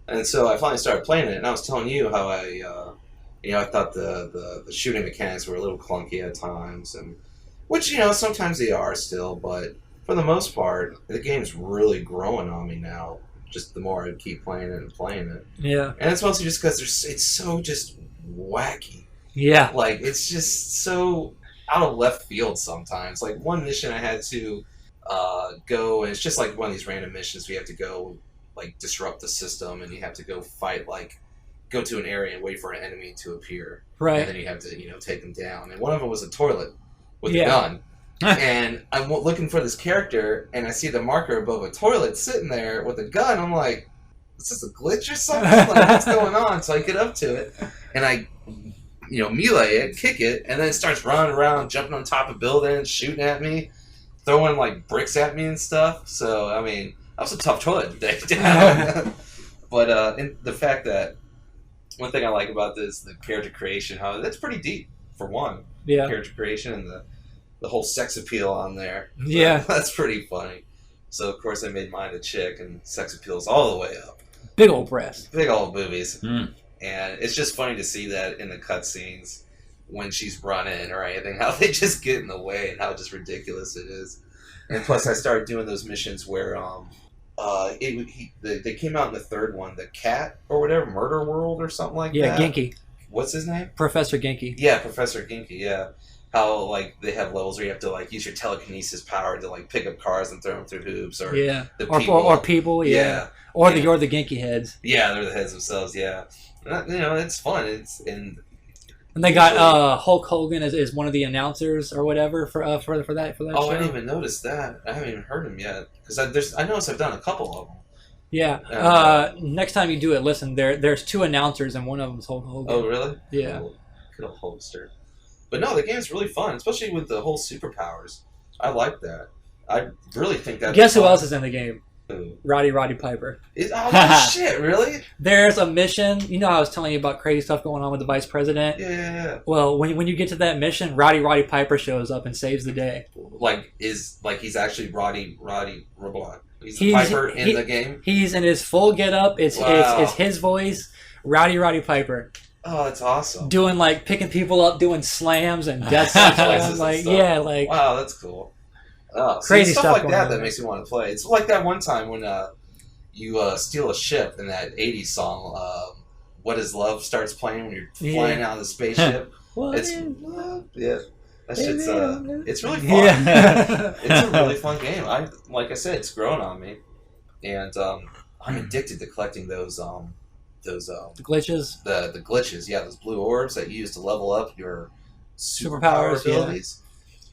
And so I finally started playing it, and I was telling you how I thought the shooting mechanics were a little clunky at times, and which, sometimes they are still, but for the most part, the game's really growing on me now. Just the more I keep playing it and playing it. Yeah. And it's mostly just because it's so just wacky. Yeah. Like, it's just so out of left field sometimes. Like, one mission I had to go, and it's just like one of these random missions where you have to go, like, disrupt the system, and you have to go fight, like, go to an area and wait for an enemy to appear. Right. And then you have to, take them down. And one of them was a toilet with Yeah. a gun. And I'm looking for this character, and I see the marker above a toilet sitting there with a gun. I'm like, is this a glitch or something? Like, what's going on? So I get up to it, and I, melee it, kick it, and then it starts running around, jumping on top of buildings, shooting at me, throwing, like, bricks at me and stuff. So, I mean, that was a tough toilet to take down. But and the fact that one thing I like about this, the character creation, how that's pretty deep, for one. Yeah. Character creation and the whole sex appeal on there. Yeah. That's pretty funny. So, of course, I made mine a chick, and sex appeal's all the way up. Big old breast. Big old boobies. Mm. And it's just funny to see that in the cutscenes when she's running or anything, how they just get in the way and how just ridiculous it is. And plus, I started doing those missions where they came out in the third one, the cat or whatever, Murder World or something like Yeah, that. Genki. What's his name? Professor Genki. Yeah, Professor Ginky, yeah. How, like, they have levels where you have to, like, use your telekinesis power to, like, pick up cars and throw them through hoops, or Yeah. the Or people, yeah. Yeah. Or Yeah. the Genki heads. Yeah, they're the heads themselves, yeah. And it's fun. And they got Hulk Hogan is one of the announcers or whatever for that oh, show. I didn't even notice that. I haven't even heard him yet. Because I noticed I've done a couple of them. Yeah. Next time you do it, listen. There's two announcers and one of them's Hulk Hogan. Oh, really? Yeah. Cool. Good old Hulkster. But no, the game's really fun, especially with the whole superpowers. I like that. I really think that. Guess who else is in the game? Who? Roddy Piper. Oh, shit, really? There's a mission. You know, I was telling you about crazy stuff going on with the vice president. Yeah. Well, when you get to that mission, Roddy Piper shows up and saves the day. He's actually Roddy Robot. He's the Piper in the game. He's in his full getup. Wow. It's his voice, Roddy Piper. Oh, that's awesome. Doing picking people up, doing slams and death sentences. Slices and stuff. yeah, Wow, that's cool. Oh, Crazy stuff stuff like going that on. that makes me want to play. It's like that one time when you steal a ship and that 80s song, What Is Love, starts playing when you're flying out of the spaceship. What It's is love? yeah, that shit's it's really fun. Yeah. It's a really fun game. Like I said, it's grown on me, and I'm addicted to collecting those The glitches. the glitches. Yeah, those blue orbs that you use to level up your superpower Superpowers, abilities.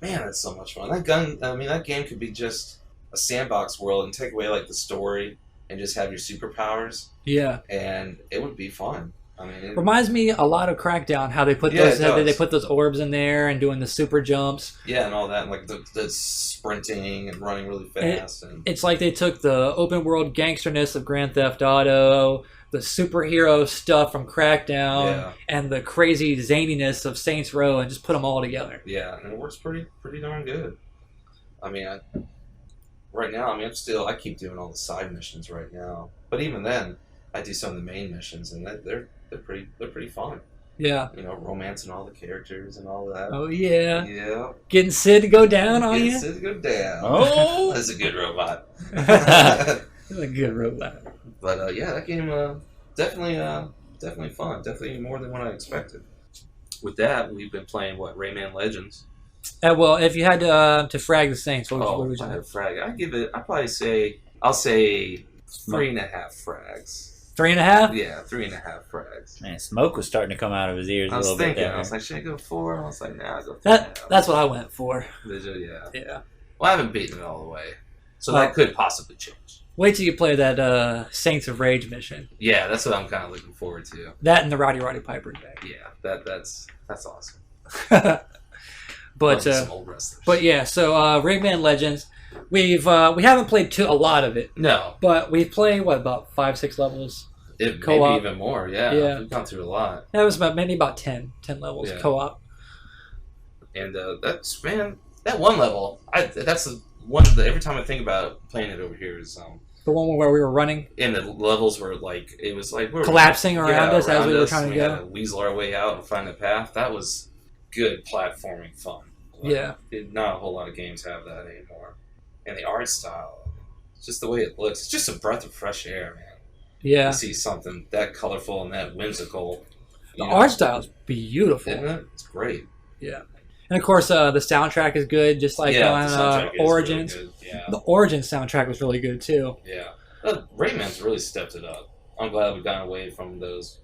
Man, that's so much fun. That game could be just a sandbox world and take away like the story and just have your superpowers, Yeah. and it would be fun. I mean, Reminds me a lot of Crackdown, how they put Yeah, those it does. they put those orbs in there and doing the super jumps. yeah, and all that, and like the sprinting and running really fast, and It's like they took the open world gangsterness of Grand Theft Auto, the superhero stuff from Crackdown, yeah, and the crazy zaniness of Saints Row, and just put them all together. yeah, and it works pretty darn good. I mean, right now, I keep doing all the side missions right now, but even then, I do some of the main missions, and they're pretty fun. Yeah. You know, romancing all the characters and all that. Oh yeah. Yeah. Getting Sid to go down on Get you. Sid to go down. Oh. That's a good robot. That's a good robot. But yeah, that game definitely fun. Definitely more than what I expected. With that, we've been playing Rayman Legends. Well, if you had to frag the Saints, what would you I do? had Frag. I'll say 3.5 frags. 3.5? Yeah, 3.5 frags. Man, smoke was starting to come out of his ears I a was little bit thinking, there. I was like, should I go 4? I was like, nah, I'll go 3.5. That's what I went for. Did you? Yeah. Yeah. Well, I haven't beaten it all the way, so Well- that could possibly change. Wait till you play that Saints of Rage mission. Yeah, that's what I'm kind of looking forward to. That and the Roddy Piper deck. Yeah, that's awesome. But Love some old wrestlers. but yeah, so Rayman Legends, we haven't played a lot of it, no, but we've played about 5-6 levels. maybe Co-op. even more. Yeah, Yeah. we've gone through a lot, That was maybe about 10 levels Yeah. co-op. and that one level, that's one of the every time I think about playing it over here is The one where we were running, and the levels were like it was like we were collapsing around us as we were us, trying to we had go. weasel our way out and find a path. That was good platforming fun. Like, Yeah. not a whole lot of games have that anymore. And the art style, just the way it looks, it's just a breath of fresh air, man. Yeah, You see something that colorful and that whimsical. the art style is beautiful. Isn't it? It's great. Yeah, and of course the soundtrack is good, just like the on soundtrack is Origins. really good. Yeah. The Origins soundtrack was really good too. Yeah. Rayman's really stepped it up. I'm glad we've gone away from those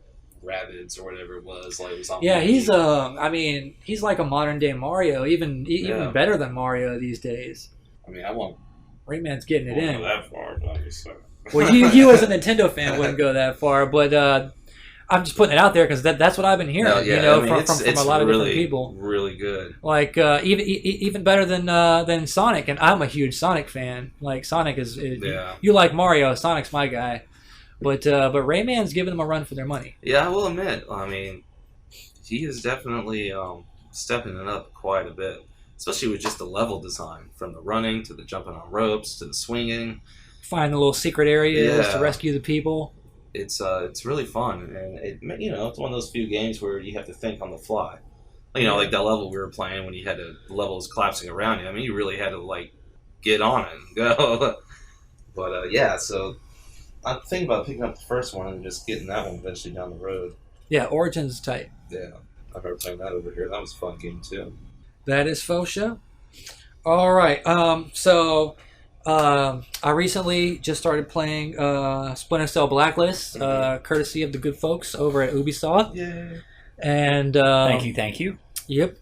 Rabbids or whatever it was. Like it was on Yeah, Wii. he's like a modern day Mario, even Yeah. better than Mario these days. I won't Rayman's getting it go in. that far, but I'm just saying. Well, you as a Nintendo fan wouldn't go that far, but I'm just putting it out there because that's what I've been hearing. No, yeah, from a lot of really, different people. Really good. Like even better than Sonic, and I'm a huge Sonic fan. Like Sonic is Yeah. you like Mario, Sonic's my guy. But Rayman's giving them a run for their money. Yeah, I will admit. He is definitely stepping it up quite a bit, especially with just the level design, from the running to the jumping on ropes to the swinging. Find the little secret areas Yeah. to rescue the people. It's really fun, and it's one of those few games where you have to think on the fly. Like that level we were playing when the level was collapsing around you. You really had to like get on it and go. But yeah, so I'm thinking about picking up the first one and just getting that one eventually down the road. Yeah, Origins tight. Yeah, I've heard playing that over here. That was a fun game too. That is faux show. All right. I recently just started playing Splinter Cell Blacklist, courtesy of the good folks over at Ubisoft. Yeah. And Thank you. Yep.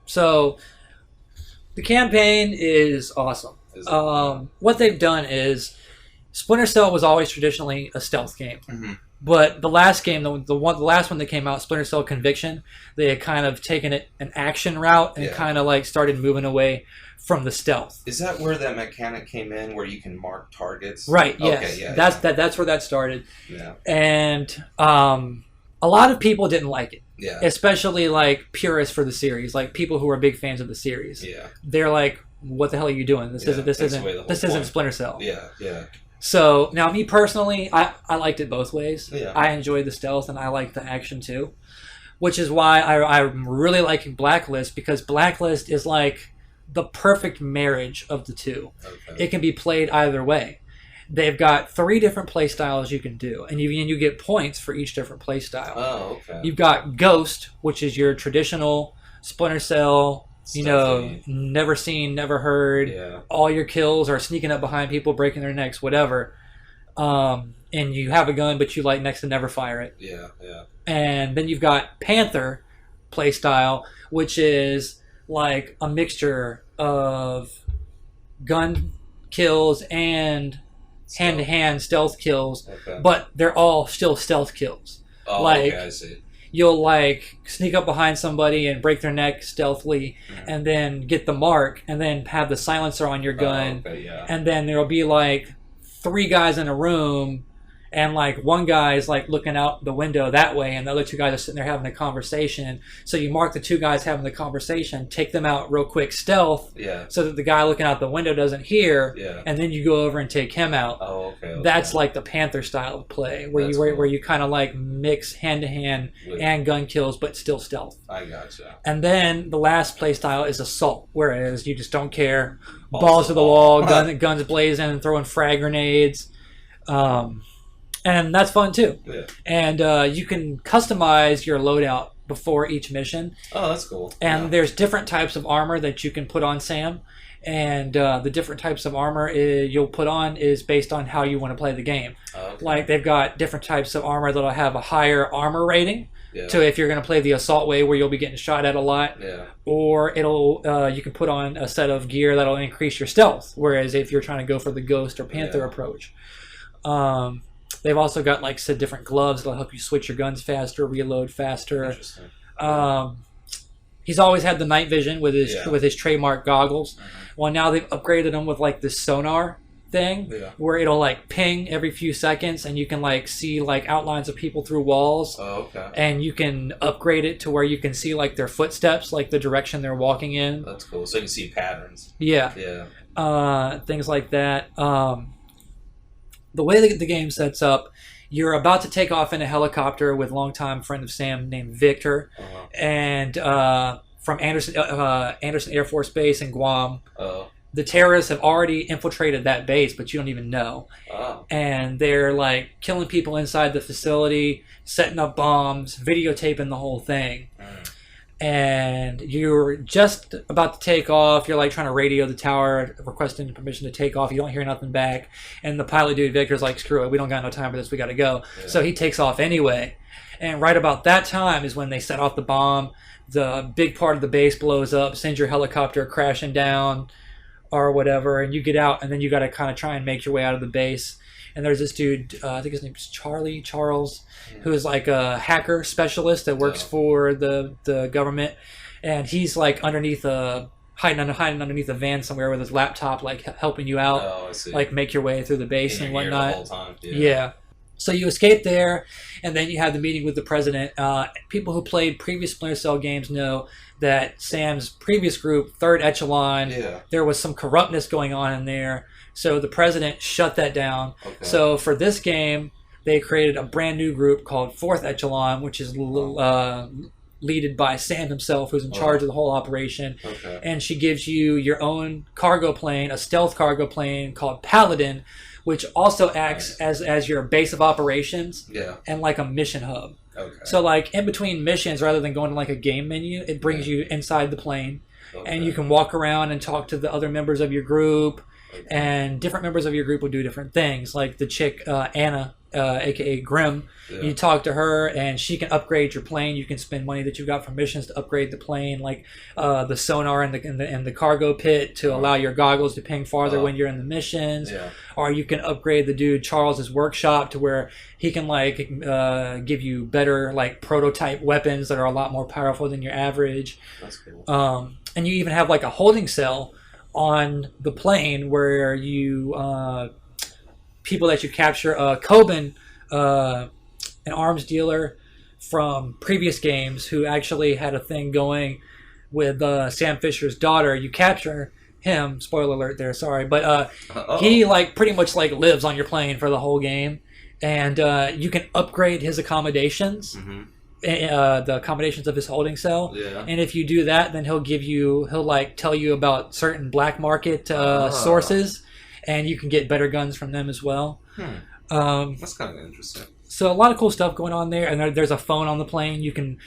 So the campaign is awesome. What they've done is Splinter Cell was always traditionally a stealth game. Mhm. But the last game, the last one that came out, Splinter Cell Conviction, they had kind of taken it an action route and Yeah. kind of like started moving away from the stealth. Is that where that mechanic came in, where you can mark targets? Right. Yes. Okay, yeah, That's where that started. Yeah. And a lot of people didn't like it, Yeah. especially like purists for the series, like people who are big fans of the series. Yeah. They're like, "What the hell are you doing? This Yeah, takes away the whole isn't point. Splinter Cell." Yeah. Yeah. So now, me personally, I liked it both ways. Yeah. I enjoyed the stealth and I liked the action too, which is why I'm really liking Blacklist, because Blacklist is like the perfect marriage of the two. Okay. It can be played either way. They've got 3 different play styles you can do, and you get points for each different play style. Oh, okay. You've got Ghost, which is your traditional Splinter Cell, never seen, never heard. Yeah. All your kills are sneaking up behind people, breaking their necks, whatever. And you have a gun, but you like next to never fire it. Yeah, yeah. And then you've got Panther playstyle, which is like a mixture of gun kills and hand-to-hand stealth kills, but they're all still stealth kills. Oh, like, okay, I see. You'll like sneak up behind somebody and break their neck stealthily, and then get the mark, and then have the silencer on your gun, and then there'll be like 3 guys in a room, and like one guy is like looking out the window that way, and the other 2 guys are sitting there having a conversation. So you mark the 2 guys having the conversation, take them out real quick stealth, so that the guy looking out the window doesn't hear, and then you go over and take him out. Oh, okay. That's like the Panther style of play, where you kind of like mix hand to hand and gun kills, but still stealth. I gotcha. And then the last play style is Assault, whereas you just don't care, balls to the wall, guns blazing, throwing frag grenades. And that's fun too. Yeah. And you can customize your loadout before each mission. Oh, that's cool. And there's different types of armor that you can put on Sam. And the different types of armor you'll put on is based on how you want to play the game. Okay. Like they've got different types of armor that'll have a higher armor rating. Yeah. So if you're going to play the assault way, where you'll be getting shot at a lot, or you can put on a set of gear that'll increase your stealth. Whereas if you're trying to go for the Ghost or Panther approach. They've also got like said different gloves that'll help you switch your guns faster, reload faster. Interesting. He's always had the night vision with his trademark goggles. Well, now they've upgraded him with like this sonar thing, where it'll like ping every few seconds, and you can like see like outlines of people through walls. Oh, okay. And you can upgrade it to where you can see like their footsteps, like the direction they're walking in. That's cool. So you can see patterns. Yeah. Yeah. Things like that. The way the game sets up, you're about to take off in a helicopter with longtime friend of Sam named Victor, and from Anderson Air Force Base in Guam. The terrorists have already infiltrated that base, but you don't even know. And they're like killing people inside the facility, setting up bombs, videotaping the whole thing. And you're just about to take off. You're like trying to radio the tower, requesting permission to take off. You don't hear nothing back. And the pilot dude, Victor's like, screw it, we don't got no time for this, we got to go. So he takes off anyway. And right about that time is when they set off the bomb. The big part of the base blows up, sends your helicopter crashing down or whatever. And you get out, and then you got to kind of try and make your way out of the base. And there's this dude, I think his name's Charles, who is like a hacker specialist that works for the government. And he's like hiding underneath a van somewhere with his laptop, like helping you out, like make your way through the base and whatnot. The whole time. Yeah. So you escape there, and then you have the meeting with the president. People who played previous Splinter Cell games know that Sam's previous group, Third Echelon, there was some corruptness going on in there. So the president shut that down. So for this game, they created a brand new group called Fourth Echelon, which is leaded by Sam himself, who's in charge of the whole operation. And she gives you your own cargo plane, a stealth cargo plane called Paladin, which also acts as your base of operations and like a mission hub. So like in between missions, rather than going to like a game menu, it brings you inside the plane. And you can walk around and talk to the other members of your group. And different members of your group will do different things. Like the chick, Anna, aka Grim, you talk to her and she can upgrade your plane. You can spend money that you got from missions to upgrade the plane, like the sonar and the cargo pit to allow your goggles to ping farther when you're in the missions. Or you can upgrade the dude Charles's workshop to where he can like give you better like prototype weapons that are a lot more powerful than your average. That's cool. And you even have like a holding cell on the plane where you people that you capture. Coben, an arms dealer from previous games who actually had a thing going with Sam Fisher's daughter. You capture him, spoiler alert there, sorry, but he like pretty much like lives on your plane for the whole game, and you can upgrade his accommodations the accommodations of his holding cell. Yeah. And if you do that, then he'll like tell you about certain black market sources, and you can get better guns from them as well. That's kind of interesting. So a lot of cool stuff going on there, and there's a phone on the plane. You can,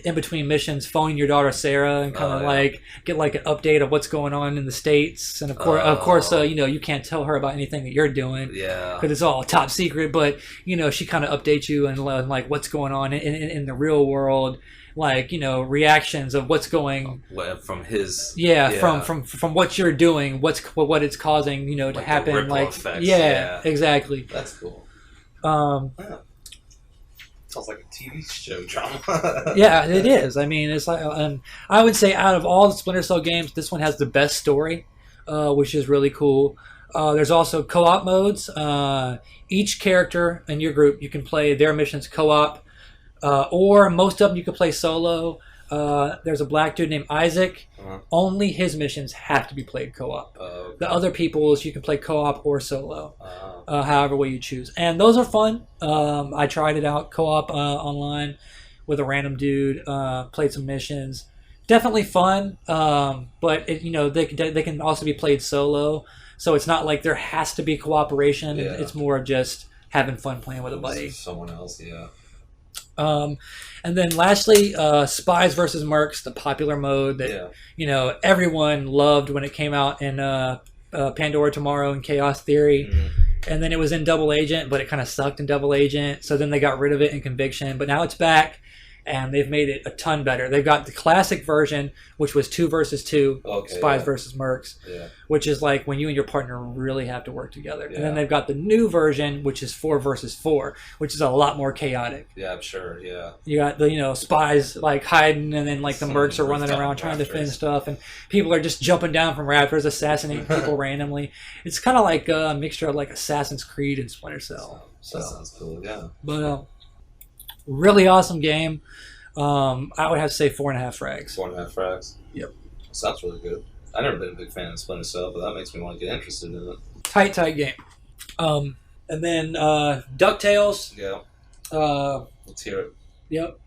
in between missions, phone your daughter Sarah and kind of like get like an update of what's going on in the States. And of course, you know, you can't tell her about anything that you're doing, because it's all top secret. But you know, she kind of updates you and like what's going on in the real world, like, you know, reactions of what's going from his from what you're doing, what it's causing, you know, to like happen. Like effects. Exactly. That's cool. Sounds like a TV show drama. Yeah, it is. I mean, it's like, I would say out of all the Splinter Cell games, this one has the best story, which is really cool. There's also co-op modes. Each character in your group, you can play their missions co-op, or most of them you can play solo. There's a black dude named Isaac. Only his missions have to be played co-op. Okay. The other people's you can play co-op or solo, however way you choose. And those are fun. I tried it out co-op online with a random dude. Played some missions. Definitely fun. But you know, they can also be played solo. So it's not like there has to be cooperation. Yeah. It's more of just having fun playing with a buddy. Someone else, yeah. And then lastly, Spies versus Mercs, the popular mode that you know everyone loved when it came out in Pandora Tomorrow and Chaos Theory, and then it was in Double Agent, but it kind of sucked in Double Agent, so then they got rid of it in Conviction, but now it's back, and they've made it a ton better. They've got the classic version, which was 2 versus 2, Spies versus Mercs, which is like when you and your partner really have to work together. And then they've got the new version, which is 4 versus 4, which is a lot more chaotic. Yeah, I'm sure, yeah. You got the, you know, spies like hiding, and then like the mercs are running around trying to defend stuff, and people are just jumping down from rafters, assassinating people randomly. It's kind of like a mixture of like Assassin's Creed and Splinter Cell. That sounds cool, yeah. But really awesome game. I would have to say 4.5 frags. 4.5 frags. Yep. Sounds really good. I've never been a big fan of Splinter Cell, but that makes me want to get interested in it. Tight game. And then DuckTales. Yeah. Let's hear it. Yep.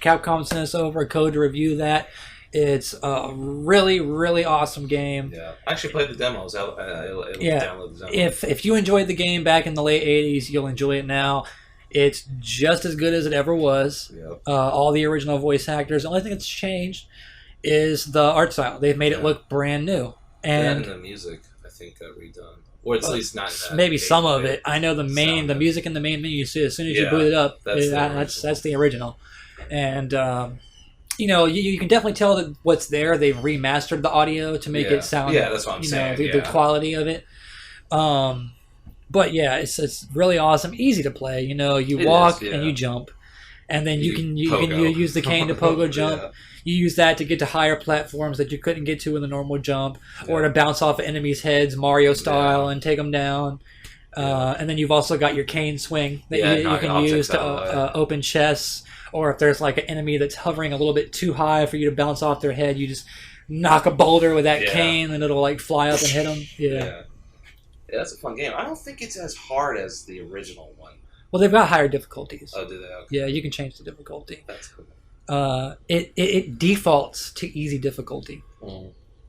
Capcom sent us over a code to review that. It's a really, really awesome game. Yeah. I actually played the demos. I'll download the demos. If you enjoyed the game back in the late 80s, you'll enjoy it now. It's just as good as it ever was. Yep. All the original voice actors. The only thing that's changed is the art style. They've made it look brand new. And the music, I think, got redone. Or at least not in that maybe some of it. I know the music in the main menu, you see as soon as you boot it up, that's the original. And you know, you can definitely tell that what's there. They've remastered the audio to make it sound, that's what I'm saying. The quality of it. But yeah, it's really awesome, easy to play. You know, you walk and you jump, and then you can use the cane to pogo jump. You use that to get to higher platforms that you couldn't get to in the normal jump, or to bounce off of enemies' heads, Mario style, and take them down. And then you've also got your cane swing that you can use to open chests, or if there's like an enemy that's hovering a little bit too high for you to bounce off their head, you just knock a boulder with that cane, and it'll like fly up and hit them. Yeah, that's a fun game. I don't think it's as hard as the original one. Well, they've got higher difficulties. Oh, do they? Okay. Yeah, you can change the difficulty. That's cool. It defaults to easy difficulty.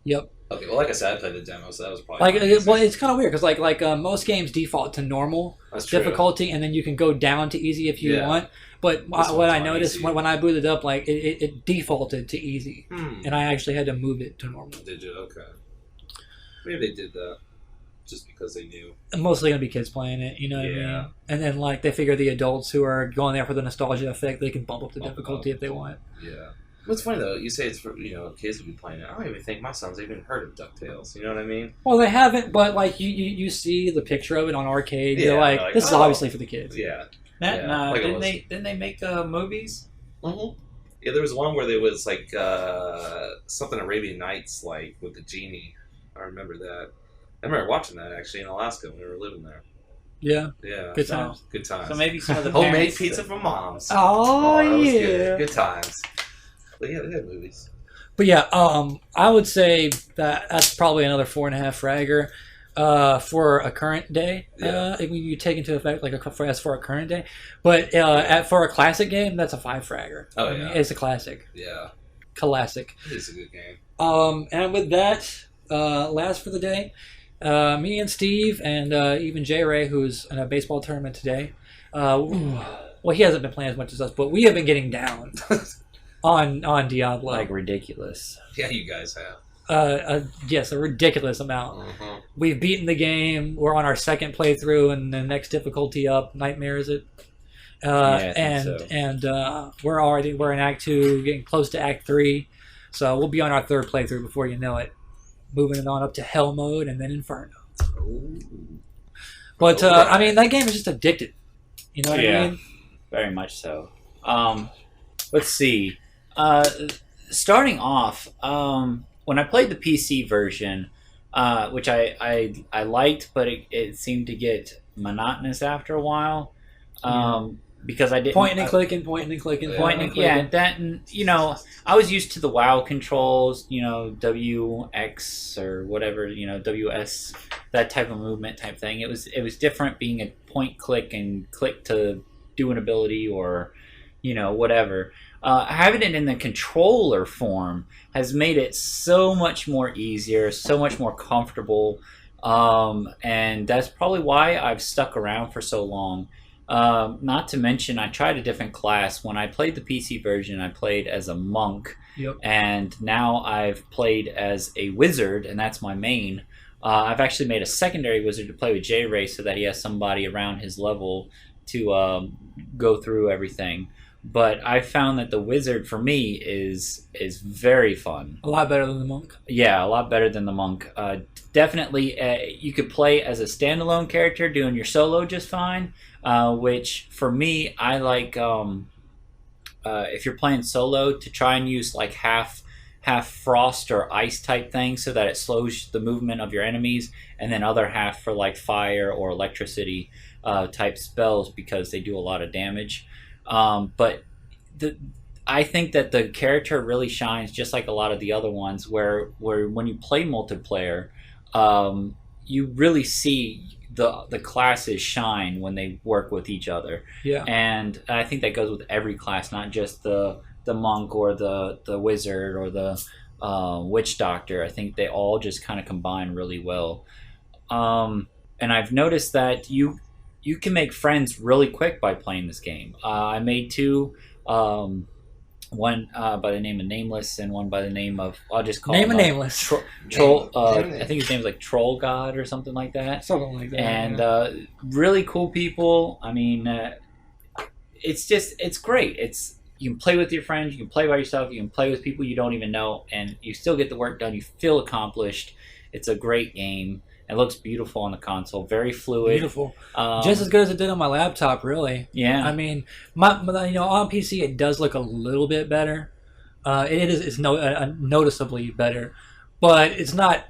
Yep. Okay, well, like I said, I played the demo, so that was probably it's kind of weird because like most games default to normal difficulty, and then you can go down to easy if you want. But what I noticed when I booted up, like it defaulted to easy, and I actually had to move it to normal. Did you? Okay. Maybe they did that just because they knew. Mostly gonna be kids playing it, you know what I mean? And then like they figure the adults who are going there for the nostalgia effect, they can bump up the difficulty if they want. Yeah. What's funny though, you say it's for kids to be playing it. I don't even think my son's even heard of DuckTales. You know what I mean? Well, they haven't, but like you see the picture of it on arcade. You're like, this is obviously for the kids. Yeah. Didn't they make movies? Mm-hmm. Yeah, there was one where there was like something Arabian Nights, like with the genie. I remember that. I remember watching that actually in Alaska when we were living there. Yeah. Yeah. Good times. Good times. So maybe some of the homemade pizza from Mom's. Oh that was yeah. Good times. But yeah, they had movies. But yeah, I would say that's probably another 4.5 fragger. for a current day. If you take into effect like as for a current day, but for a classic game, that's a 5-fragger. Oh, I mean, it's a classic. Yeah. Classic. It is a good game. And with that, last for the day, me and Steve and even J Ray, who's in a baseball tournament today. Well, he hasn't been playing as much as us, but we have been getting down on Diablo. Like ridiculous. Yeah, you guys have. Yes, a ridiculous amount. We've beaten the game. We're on our second playthrough, and the next difficulty up. Nightmare, is it? We're in Act 2, getting close to Act 3. So we'll be on our third playthrough before you know it. Moving it on up to Hell mode and then Inferno. Ooh. But I mean, that game is just addictive. You know what I mean? Very much so. Let's see. Starting off, when I played the PC version, which I liked, but it seemed to get monotonous after a while. Because I didn't pointing and clicking. Yeah, that, and I was used to the WoW controls, WX or whatever, WS, that type of movement type thing. It was different being a point click and click to do an ability or whatever. Having it in the controller form has made it so much more easier, so much more comfortable, and that's probably why I've stuck around for so long. Not to mention, I tried a different class. When I played the PC version, I played as a monk, and now I've played as a wizard, and that's my main. I've actually made a secondary wizard to play with J-Ray so that he has somebody around his level to go through everything. But I found that the wizard, for me, is very fun. A lot better than the monk. Yeah, a lot better than the monk. Definitely, you could play as a standalone character doing your solo just fine. Which, for me, I like, if you're playing solo, to try and use like half frost or ice type thing so that it slows the movement of your enemies, and then other half for like fire or electricity type spells because they do a lot of damage. But I think that the character really shines just like a lot of the other ones where when you play multiplayer, you really see the classes shine when they work with each other. Yeah. And I think that goes with every class, not just the monk or the wizard or the witch doctor. I think they all just kind of combine really well. And I've noticed that you can make friends really quick by playing this game. I made two, one by the name of Nameless and one by the name of, I'll just call him Nameless. Troll. I think his name's like Troll God or something like that. Something like that. And really cool people. I mean, it's great. You can play with your friends, you can play by yourself, you can play with people you don't even know, and you still get the work done. You feel accomplished. It's a great game. It looks beautiful on the console, very fluid. Beautiful, just as good as it did on my laptop. Really, yeah. I mean, on PC it does look a little bit better. It's noticeably better, but it's not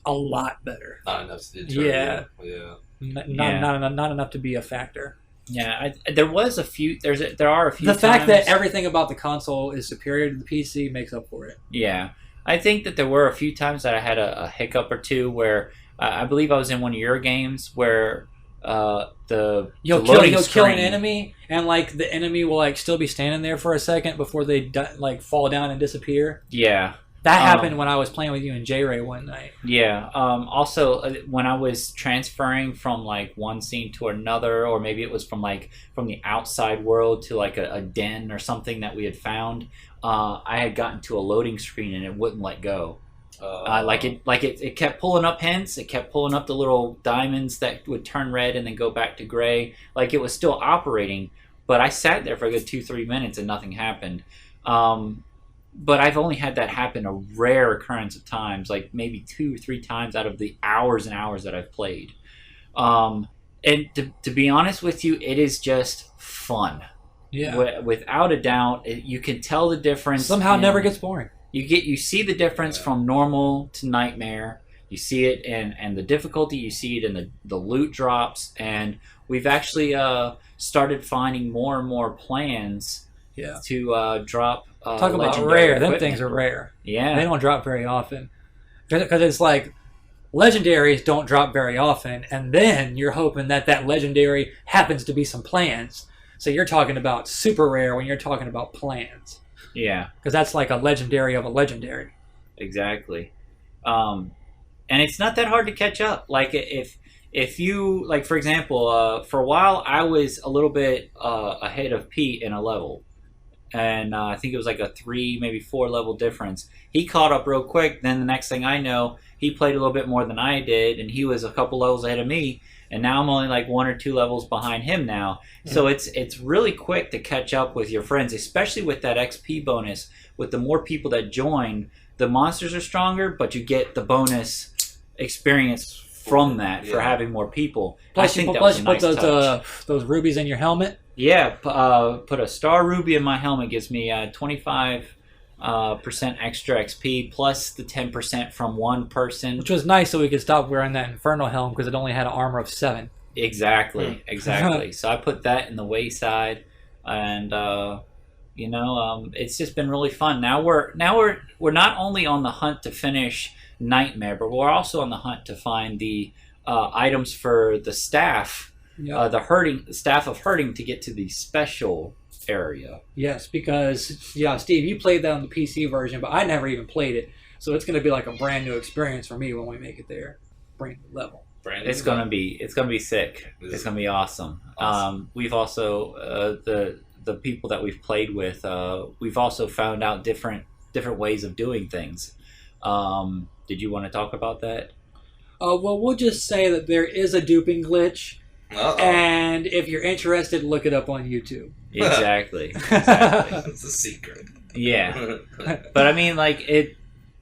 a lot better. Not enough to deter you. Not enough to be a factor. Yeah, there was a few. There are a few. The fact that everything about the console is superior to the PC makes up for it. Yeah, I think that there were a few times that I had a hiccup or two where. I believe I was in one of your games where you'll kill an enemy and like the enemy will like still be standing there for a second before they like fall down and disappear. Yeah, that happened when I was playing with you and J-Ray one night. Yeah. Also, when I was transferring from like one scene to another, or maybe it was from the outside world to like a den or something that we had found, I had gotten to a loading screen and it wouldn't let go. It kept pulling up hints. It kept pulling up the little diamonds that would turn red and then go back to gray. Like it was still operating, but I sat there for a good 2-3 minutes and nothing happened. But I've only had that happen a rare occurrence of times, like maybe 2 or 3 times out of the hours and hours that I've played. And to be honest with you, it is just fun. Yeah, without a doubt, you can tell the difference. Somehow, it never gets boring. You see the difference from normal to nightmare. You see it in the difficulty. You see it in the loot drops. And we've actually started finding more and more plans to drop talk about rare. Them things are rare. Yeah. They don't drop very often. Because it's like, legendaries don't drop very often, and then you're hoping that that legendary happens to be some plans. So you're talking about super rare when you're talking about plans. Yeah. Because that's like a legendary of a legendary. Exactly. And it's not that hard to catch up. Like, if you, like, for example, for a while, I was a little bit ahead of Pete in a level. And I think it was like a 3, maybe 4 level difference. He caught up real quick. Then the next thing I know, he played a little bit more than I did, and he was a couple levels ahead of me. And now I'm only like 1 or 2 levels behind him now. Yeah. So it's really quick to catch up with your friends, especially with that XP bonus. With the more people that join, the monsters are stronger, but you get the bonus experience from that for having more people. Plus, I think that was a nice touch. Those rubies in your helmet. Yeah, put a star ruby in my helmet gives me 25% extra XP plus the 10% from one person, which was nice, so we could stop wearing that Infernal helm because it only had an armor of 7. Exactly. So I put that in the wayside, and it's just been really fun. Now we're not only on the hunt to finish Nightmare, but we're also on the hunt to find the items for the staff. Yep. The staff of hurting to get to the special area. Yes, because Steve, you played that on the PC version, but I never even played it, so it's going to be like a brand new experience for me when we make it there, brand new level. It's going to be sick. It's going to be awesome. We've also the people that we've played with. We've also found out different ways of doing things. Did you want to talk about that? Well, we'll just say that there is a duping glitch. Uh-oh. And if you're interested, look it up on YouTube. Exactly. It's a secret. Yeah. But I mean, like,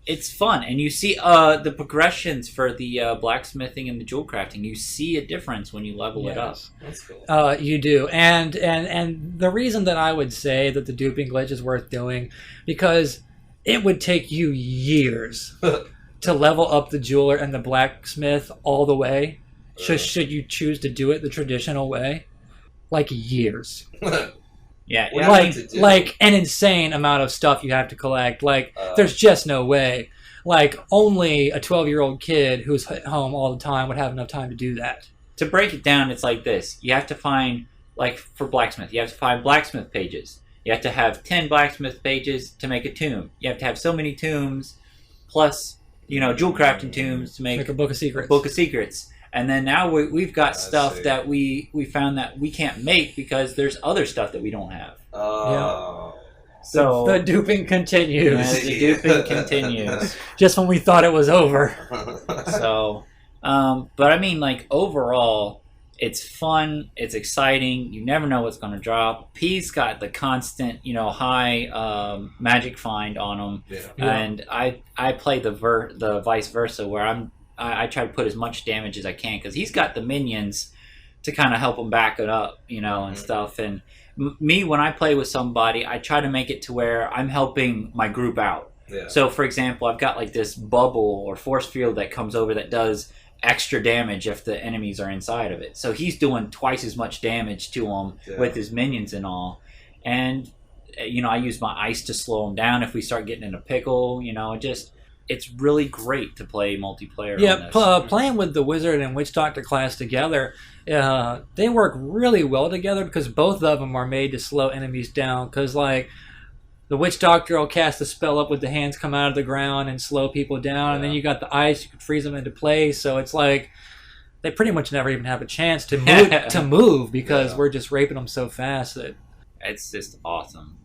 it's fun. And you see the progressions for the blacksmithing and the jewel crafting. You see a difference when you level it up. That's cool. You do. And the reason that I would say that the duping glitch is worth doing, because it would take you years to level up the jeweler and the blacksmith all the way. Should you choose to do it the traditional way, like years. Yeah, like an insane amount of stuff you have to collect. Like there's just no way. Like only a 12-year-old kid who's at home all the time would have enough time to do that. To break it down, it's like this: you have to find, like for blacksmith, you have to find blacksmith pages. You have to have 10 blacksmith pages to make a tomb. You have to have so many tombs, plus jewel crafting tombs to make a book of secrets. And then now we've got stuff that we found that we can't make because there's other stuff that we don't have. Oh. So the duping continues. Yeah, the duping continues. Just when we thought it was over. So, but I mean, like, overall, it's fun. It's exciting. You never know what's going to drop. P's got the constant, high magic find on him. Yeah. And I play the vice versa, where I try to put as much damage as I can because he's got the minions to kind of help him back it up, and stuff. And me, when I play with somebody, I try to make it to where I'm helping my group out. Yeah. So, for example, I've got like this bubble or force field that comes over that does extra damage if the enemies are inside of it. So he's doing twice as much damage to them with his minions and all. And, I use my ice to slow him down if we start getting in a pickle, it's really great to play multiplayer. Yeah, playing with the Wizard and Witch Doctor class together, they work really well together because both of them are made to slow enemies down. Because, like, the Witch Doctor will cast a spell up with the hands come out of the ground and slow people down. And then you got the ice, you can freeze them into place. So it's like they pretty much never even have a chance to move because we're just raping them so fast that it's just awesome.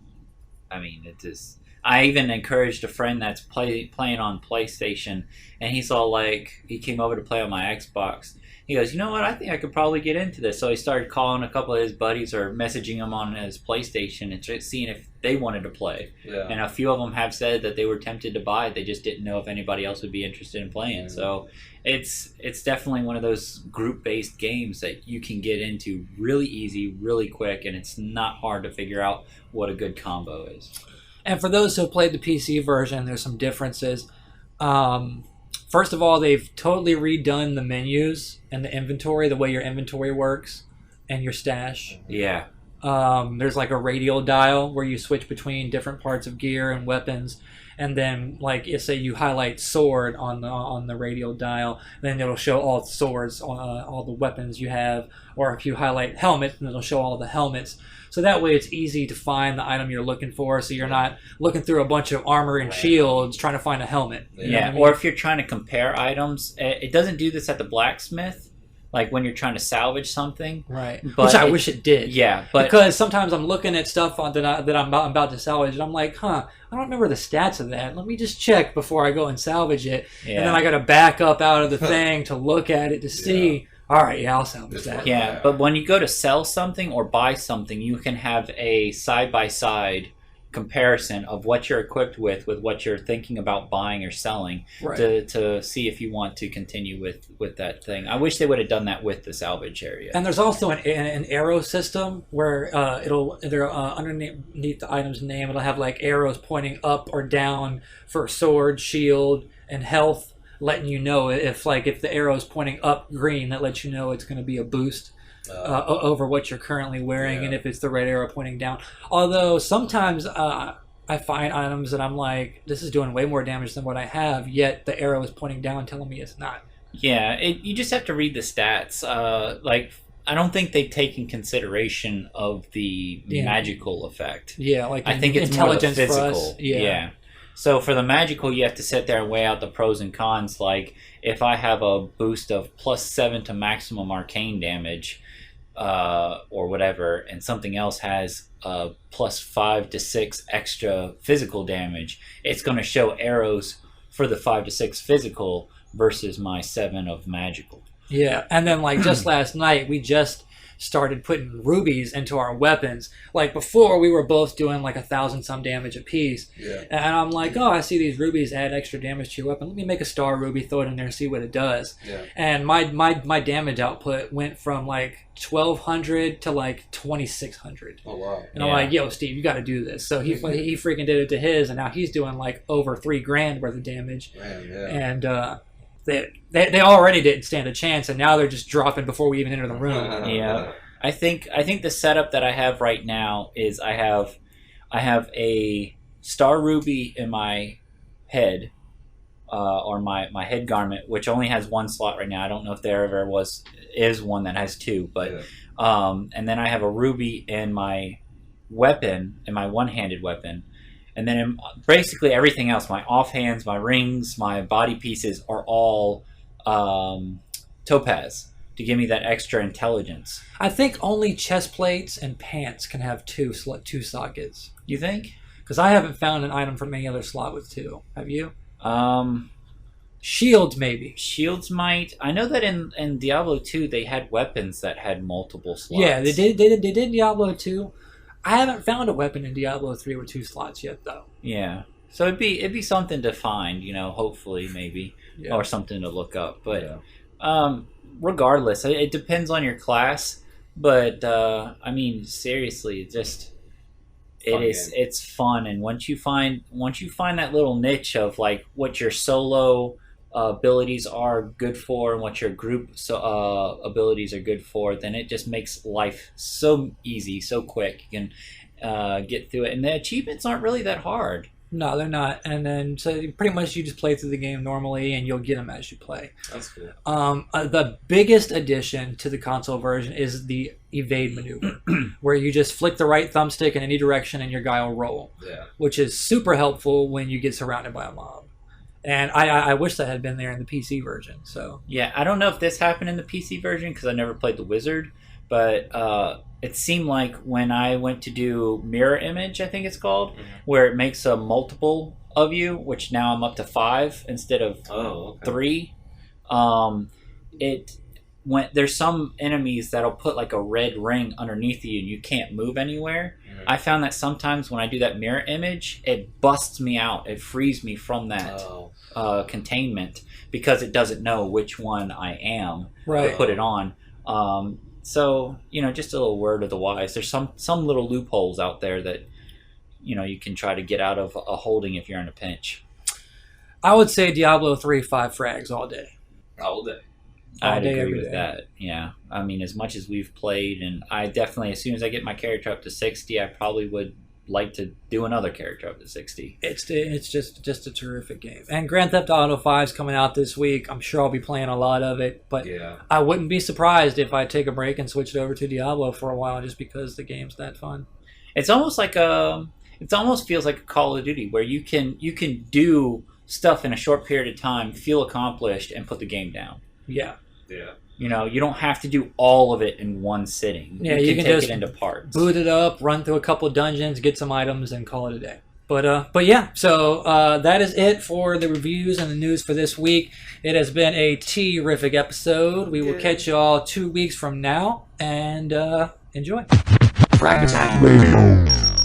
I mean, it just... I even encouraged a friend that's playing on PlayStation, and he's all like, he came over to play on my Xbox. He goes, you know what, I think I could probably get into this. So he started calling a couple of his buddies or messaging them on his PlayStation and seeing if they wanted to play. Yeah. And a few of them have said that they were tempted to buy it. They just didn't know if anybody else would be interested in playing. Mm-hmm. So it's definitely one of those group-based games that you can get into really easy, really quick, and it's not hard to figure out what a good combo is. And for those who have played the PC version, there's some differences. First of all, they've totally redone the menus and the inventory, the way your inventory works, and your stash. Yeah. There's like a radial dial where you switch between different parts of gear and weapons. and then like say you highlight sword on the radial dial, then it'll show all the swords, all the weapons you have. Or if you highlight helmet, then it'll show all the helmets. So that way it's easy to find the item you're looking for, so you're not looking through a bunch of armor and shields trying to find a helmet. Yeah, or if you're trying to compare items, it doesn't do this at the blacksmith, like when you're trying to salvage something. Right, but which I wish it did. Yeah, but because sometimes I'm looking at stuff that I'm about to salvage, and I'm like, I don't remember the stats of that. Let me just check before I go and salvage it. Yeah. And then I got to back up out of the thing to look at it to see... Yeah. All right, I'll salvage that. Yeah, but when you go to sell something or buy something, you can have a side-by-side comparison of what you're equipped with what you're thinking about buying or selling, to see if you want to continue with that thing. I wish they would have done that with the salvage area. And there's also an arrow system where underneath the item's name, it'll have like arrows pointing up or down for sword, shield, and health, letting you know if the arrow is pointing up green, that lets you know it's going to be a boost over what you're currently wearing, and if it's the red arrow pointing down. Although sometimes I find items that I'm like, this is doing way more damage than what I have, yet the arrow is pointing down telling me it's not. Yeah, you just have to read the stats. I don't think they take in consideration of the magical effect. Yeah, like I think it's intelligence more the physical. For us. Yeah. So for the magical, you have to sit there and weigh out the pros and cons. Like, if I have a boost of +7 to maximum arcane damage, or whatever, and something else has +5 to 6 extra physical damage, it's going to show arrows for the 5 to 6 physical versus my 7 of magical. Yeah, and then like just last night, we just started putting rubies into our weapons. Like before, we were both doing like 1,000-some damage a piece. Yeah. And I'm like, I see these rubies add extra damage to your weapon. Let me make a star ruby, throw it in there, and see what it does. Yeah. And my damage output went from like 1,200 to like 2,600. Oh wow! And I'm like, yo, Steve, you got to do this. So he freaking did it to his, and now he's doing like over $3,000 worth of damage. Man, yeah. And They already didn't stand a chance, and now they're just dropping before we even enter the room. Yeah, I think the setup that I have right now is I have a star ruby in my head, or my head garment, which only has one slot right now. I don't know if there ever is one that has two, but and then I have a ruby in my weapon, in my one-handed weapon. And then basically everything else, my offhands, my rings, my body pieces are all topaz to give me that extra intelligence. I think only chest plates and pants can have two sockets. You think? Because I haven't found an item from any other slot with two. Have you? Shields maybe. Shields might. I know that in Diablo 2 they had weapons that had multiple slots. Yeah, they did Diablo 2. I haven't found a weapon in Diablo 3 with 2 slots yet, though. Yeah, so it'd be something to find, hopefully, maybe, or something to look up. But regardless, it depends on your class. But I mean, seriously, it's fun. And once you find that little niche of like what your solo abilities are good for and what your group abilities are good for, then it just makes life so easy, so quick. You can get through it, and the achievements aren't really that hard. No, they're not. And then so pretty much you just play through the game normally, and you'll get them as you play. That's cool. The biggest addition to the console version is the evade maneuver, where you just flick the right thumbstick in any direction and your guy will roll. Yeah. Which is super helpful when you get surrounded by a mob. And I wish that had been there in the PC version. So yeah, I don't know if this happened in the PC version because I never played the Wizard, but it seemed like when I went to do mirror image, I think it's called, where it makes a multiple of you, which now I'm up to 5 instead of 3. There's some enemies that'll put like a red ring underneath you and you can't move anywhere. I found that sometimes when I do that mirror image, it busts me out. It frees me from that containment because it doesn't know which one I am to put it on. So, just a little word of the wise. There's some little loopholes out there that, you can try to get out of a holding if you're in a pinch. I would say Diablo 3 5 frags all day. All day. I'd agree with that. Yeah. I mean, as much as we've played, and I definitely, as soon as I get my character up to 60, I probably would like to do another character up to 60. It's just a terrific game. And Grand Theft Auto 5 is coming out this week. I'm sure I'll be playing a lot of it, but I wouldn't be surprised if I take a break and switched over to Diablo for a while just because the game's that fun. It's almost like it almost feels like a Call of Duty where you can do stuff in a short period of time, feel accomplished, and put the game down. Yeah. Yeah. You know, you don't have to do all of it in one sitting. Yeah, you can take just it into parts. Boot it up, run through a couple of dungeons, get some items, and call it a day. But yeah, so that is it for the reviews and the news for this week. It has been a terrific episode. We will catch you all 2 weeks from now, and enjoy. Frag Attack Radio.